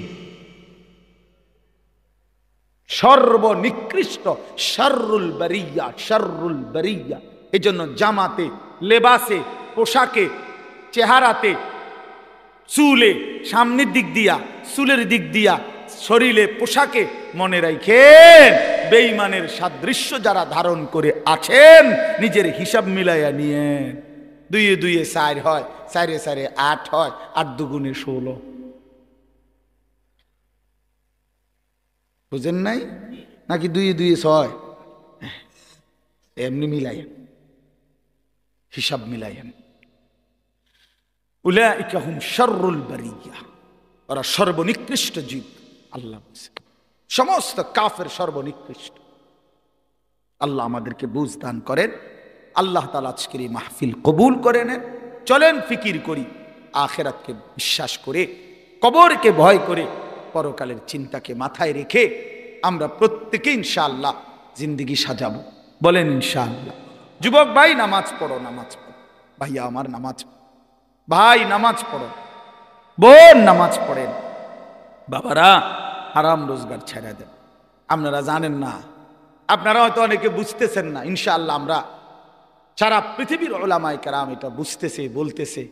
[SPEAKER 1] সর্বনিকৃষ্ট শাররুল বারিয়া, শাররুল বারিয়া। এজন্য জামাতে, লেবাসে, পোশাকে, চেহারাতে, চুলে, সামনের দিক দিয়া, চুলের দিক দিয়া, শরীরে, পোশাকে মনে রাখেন বেঈমানের সাদৃশ্য যারা ধারণ করে আছেন নিজের হিসাব মিলাইয়া নিয়েন। দুইয়ে দুইয়ে 4 হয়, 4এ 4এ 8 হয়, 8 দুগুণে 16। বুঝেন নাই নাকি? 2 2 6 এমনি মিলাইয়েন, হিসাব মিলাইয়েন। উলাইকা হুম শাররুল বারিয়া, ওরা সর্বনিকৃষ্ট জীব। আল্লাহ সমস্ত কাফের সর্বনিকৃষ্ট। আল্লাহ আমাদেরকে বুঝ দান করেন। আল্লাহ তাআলা আজকের এই মাহফিল কবুল করে নেন। চলেন ফিকির করি, আখিরাতকে বিশ্বাস করে, কবরকে ভয় করে, পরকালের চিন্তাকে মাথায় রেখে আমরা প্রত্যেকে ইনশাআল্লাহ জিন্দেগি সাজাবো। বলেন ইনশাআল্লাহ। যুবক ভাই নামাজ পড়ো, নামাজ পড়ো। ভাইয়া আমার নামাজ, ভাই নামাজ পড়ো, বোন নামাজ পড়েন। বাবারা হারাম রোজগার ছেড়ে দেন। আপনারা জানেন না, আপনারা হয়তো অনেকে বুঝতেছেন না। ইনশাআল্লাহ আমরা সারা পৃথিবীর উলামায়ে কেরাম এটা বুঝতেছে, বলতেছে।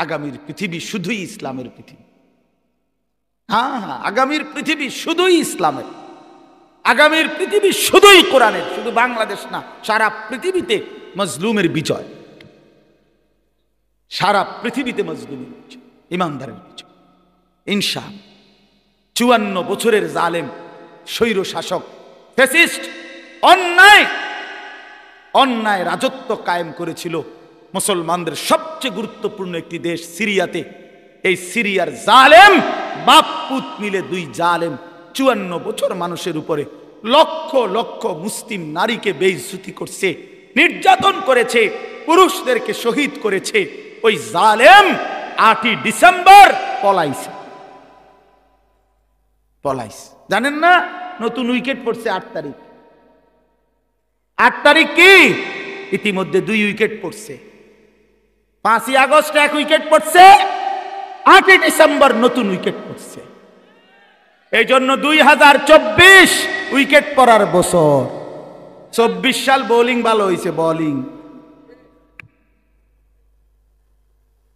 [SPEAKER 1] আগামীর পৃথিবী শুধুই ইসলামের পৃথিবী। হ্যাঁ হ্যাঁ, আগামীর পৃথিবী শুধুই ইসলামের, আগামীর পৃথিবী শুধুই কোরআনের। শুধু বাংলাদেশ না, সারা পৃথিবীতে মজলুমের বিজয়, সারা পৃথিবীতে মজলুমের বিজয়, ইমানদারের বিজয় ইনশাআল্লাহ। 54 বছরের জালেম স্বৈর শাসক ফ্যাসিস্ট অন্যায় রাজত্ব কায়েম করেছিল মুসলমানদের সবচেয়ে গুরুত্বপূর্ণ একটি দেশ সিরিয়াতে। এই সিরিয়ার জালেম বাপ পুত মিলে, দুই জালেম 54 বছর মানুষের উপরে লক্ষ লক্ষ মুসলিম নারীকে বেইজ্জতি করছে, নির্যাতন করেছে, পুরুষদেরকে শহীদ করেছে। ওই জালেম 8ই ডিসেম্বর পলাইছে। জানেন না, নতুন উইকেট পড়ছে 8 তারিখ। 8 তারিখ কি? ইতিমধ্যে 2 উইকেট পড়ছে। 5ই আগস্ট 1 উইকেট পড়ছে, 8ই ডিসেম্বর নতুন উইকেট পড়ছে। এই জন্য 2024 উইকেট পড়ার বছর। 24 সাল বোলিং ভালো হয়েছে, বোলিং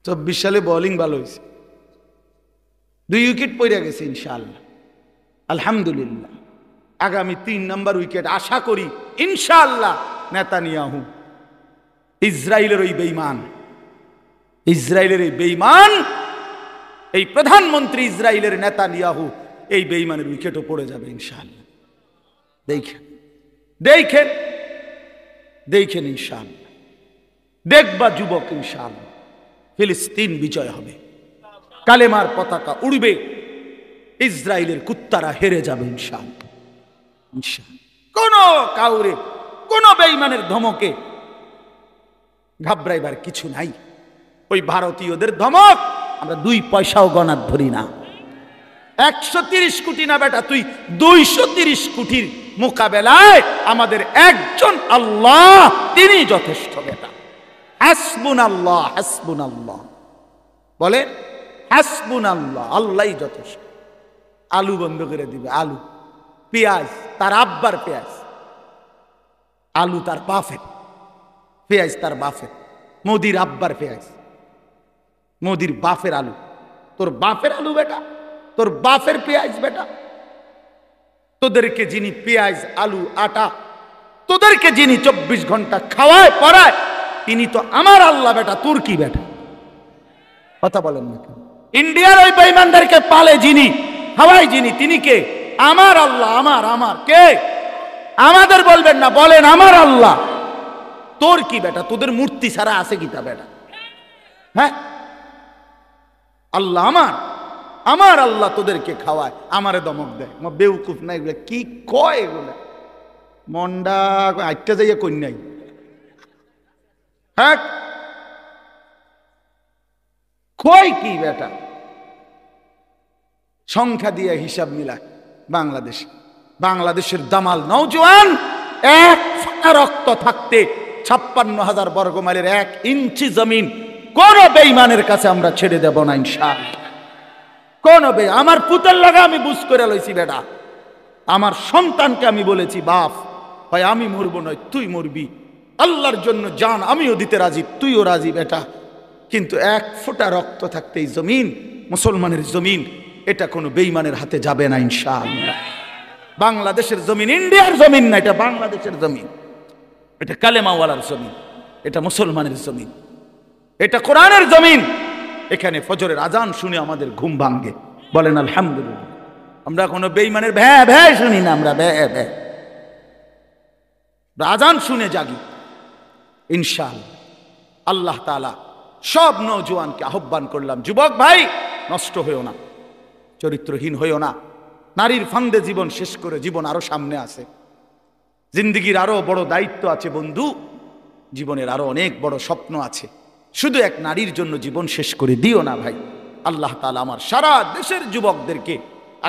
[SPEAKER 1] 24 সালে বোলিং ভালো হয়েছে, 2 উইকেট পড়ে গেছে ইনশাআল্লাহ, আলহামদুলিল্লাহ। আগামী 3 নম্বর উইকেট আশা করি ইনশাআল্লাহ। নেতানিয়াহু, ইসরায়েলের ওই বেঈমান, এই প্রধানমন্ত্রী ইসরায়েলের নেতানিয়াহু, এই বেঈমানের উইকেটও পড়ে যাবে ইনশাআল্লাহ। দেখেন ইনশাআল্লাহ, দেখবা যুবক ইনশাআল্লাহ, ফিলিস্তিন বিজয় হবে, কালেমার পতাকা উড়বে, ইসরায়েলের কুত্তারা হেরে যাবে ইনশাআল্লাহ। কোন কাউরে, কোন বেঈমানের ধমকে ঘাবড়াইবার কিছু নাই। ওই ভারতীয়দের ধমক আমরা 2 পয়সাও গণার ধরি না। 130 কোটি না বেটা, তুই 230 কোটির মোকাবেলায় আমাদের একজন আল্লাহ, তিনি যথেষ্ট বেটা। হাসবুনাল্লাহ, হাসবুনাল্লাহ বলে, হাসবুনাল্লাহ, আল্লাহই যথেষ্ট। আলু বন্ধ করে দিবে, আলু, পেঁয়াজ তার আব্বার পেঁয়াজ, আলু তার বাফের, পেঁয়াজ তার বাফের, মোদির আব্বার পেঁয়াজ, মোদির বাফের আলু। তোর বাফের আলু বেটা, তোর বাফের পেঁয়াজ বেটা। তোদেরকে যিনি পেঁয়াজ, আলু, আটা, তোদেরকে যিনি 24 ঘন্টা খাওয়ায় পড়ায়, তিনি তো আমার আল্লাহ বেটা, তোর কি বেটা? কথা বলেন না কেন? ইন্ডিয়ার ওই বেঈমানদেরকে পালে যিনি, খাওয়ায় যিনি, তিনি কে? আমার আল্লাহ। আমার কে? আমাদের বলবেন না, বলেন আমার আল্লাহ। তোর কি বেটা? তোদের মূর্তি ছাড়া আছে কি তা বেটা? হ্যাঁ, আল্লাহ আমার আল্লাহ তোদেরকে খাওয়ায়, আমারে দমক দেয়। বেউকুফ না এগুলা, কি কয় এগুলা? মন্ডা আটটা যাইয়া কই নাই। হ্যাঁ, কয় কি বেটা? সংখ্যা দিয়ে হিসাব মিলায় বাংলাদেশের দামাল নওজোয়ান 1 ফোঁটা রক্ত থাকতে 56,000 বর্গ মাইলের 1 ইঞ্চি জমিন কোন বেঈমানের কাছে আমরা ছেড়ে দেব না ইনশাআল্লাহ। কোন আমার পুতের লাগা আমি বুঝ করে লইছি বেটা, আমার সন্তানকে আমি বলেছি, বাপ হয় আমি মরবো নয় তুই মরবি, আল্লাহর জন্য জান আমিও দিতে রাজি, তুইও রাজি বেটা, কিন্তু 1 ফোঁটা রক্ত থাকতে এই জমিন, মুসলমানের জমিন, এটা কোনো বেঈমানের হাতে যাবে না ইনশাআল্লাহ। বাংলাদেশের জমিন ইন্ডিয়ার জমিন না, এটা বাংলাদেশের জমিন, এটা কালেমাওয়ালার জমিন, এটা মুসলমানের জমিন, এটা কোরআনের জমিন। এখানে ফজরের আজান শুনে আমাদের ঘুম ভাঙ্গে, বলেন আলহামদুলিল্লাহ। আমরা কোনো বেঈমানের ভ্যা ভ্যা শুনি না, আমরা ভ্যা ভ্যা, আজান শুনে জাগি ইনশাআল্লাহ। আল্লাহ তাআলা সব নওজোয়ানকে আহ্বান করলাম, যুবক ভাই নষ্ট হইও না, চরিত্রহীন হইও না, নারীর ফান্দে জীবন শেষ করে জীবন আরো সামনে আছে, জিন্দেগির আরো বড় দায়িত্ব আছে বন্ধু, জীবনের আরো অনেক বড় স্বপ্ন আছে, শুধু এক নারীর জন্য জীবন শেষ করে দিও না ভাই। আল্লাহ তাআলা আমার সারা দেশের যুবকদেরকে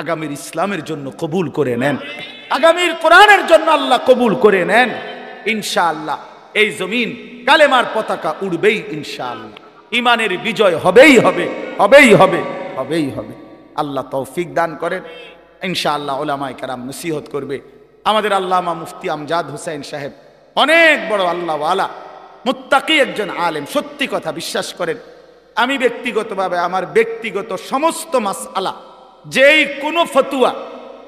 [SPEAKER 1] আগামীর ইসলামের জন্য কবুল করে নেন, আগামীর কোরআনের জন্য আল্লাহ কবুল করে নেন ইনশাআল্লাহ। এই জমিন কালেমার পতাকা উড়বেই ইনশাআল্লাহ, ইমানের বিজয় হবেই হবে, হবেই হবে, হবেই হবে। আল্লাহ তৌফিক দান করেন ইনশাআল্লাহ। উলামায়ে কেরাম নসিহত করবে। আমাদের আল্লামা মুফতি আমজাদ হোসেন সাহেব অনেক বড় আল্লাহওয়ালা, মুত্তাকি একজন আলেম, সত্যি কথা বিশ্বাস করেন। আমি ব্যক্তিগতভাবে আমার ব্যক্তিগত সমস্ত মাসআলা, যেই কোনো ফতুয়া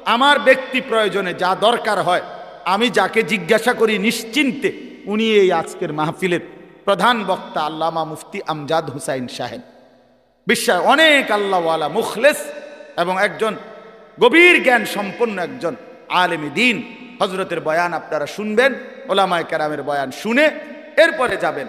[SPEAKER 1] আমার ব্যক্তি প্রয়োজনে যা দরকার হয়, আমি যাকে জিজ্ঞাসা করি নিশ্চিন্তে, উনি এই আজকের মাহফিলের প্রধান বক্তা আল্লামা মুফতি আমজাদ হুসাইন সাহেব। বিশ্বাস অনেক আল্লাহওয়ালা, মুখলেস এবং একজন গভীর জ্ঞান সম্পন্ন একজন আলেমী দ্বীন। হজরতের বয়ান আপনারা শুনবেন, ওলামায়ে কেরামের বয়ান শুনে এরপরে যাবেন।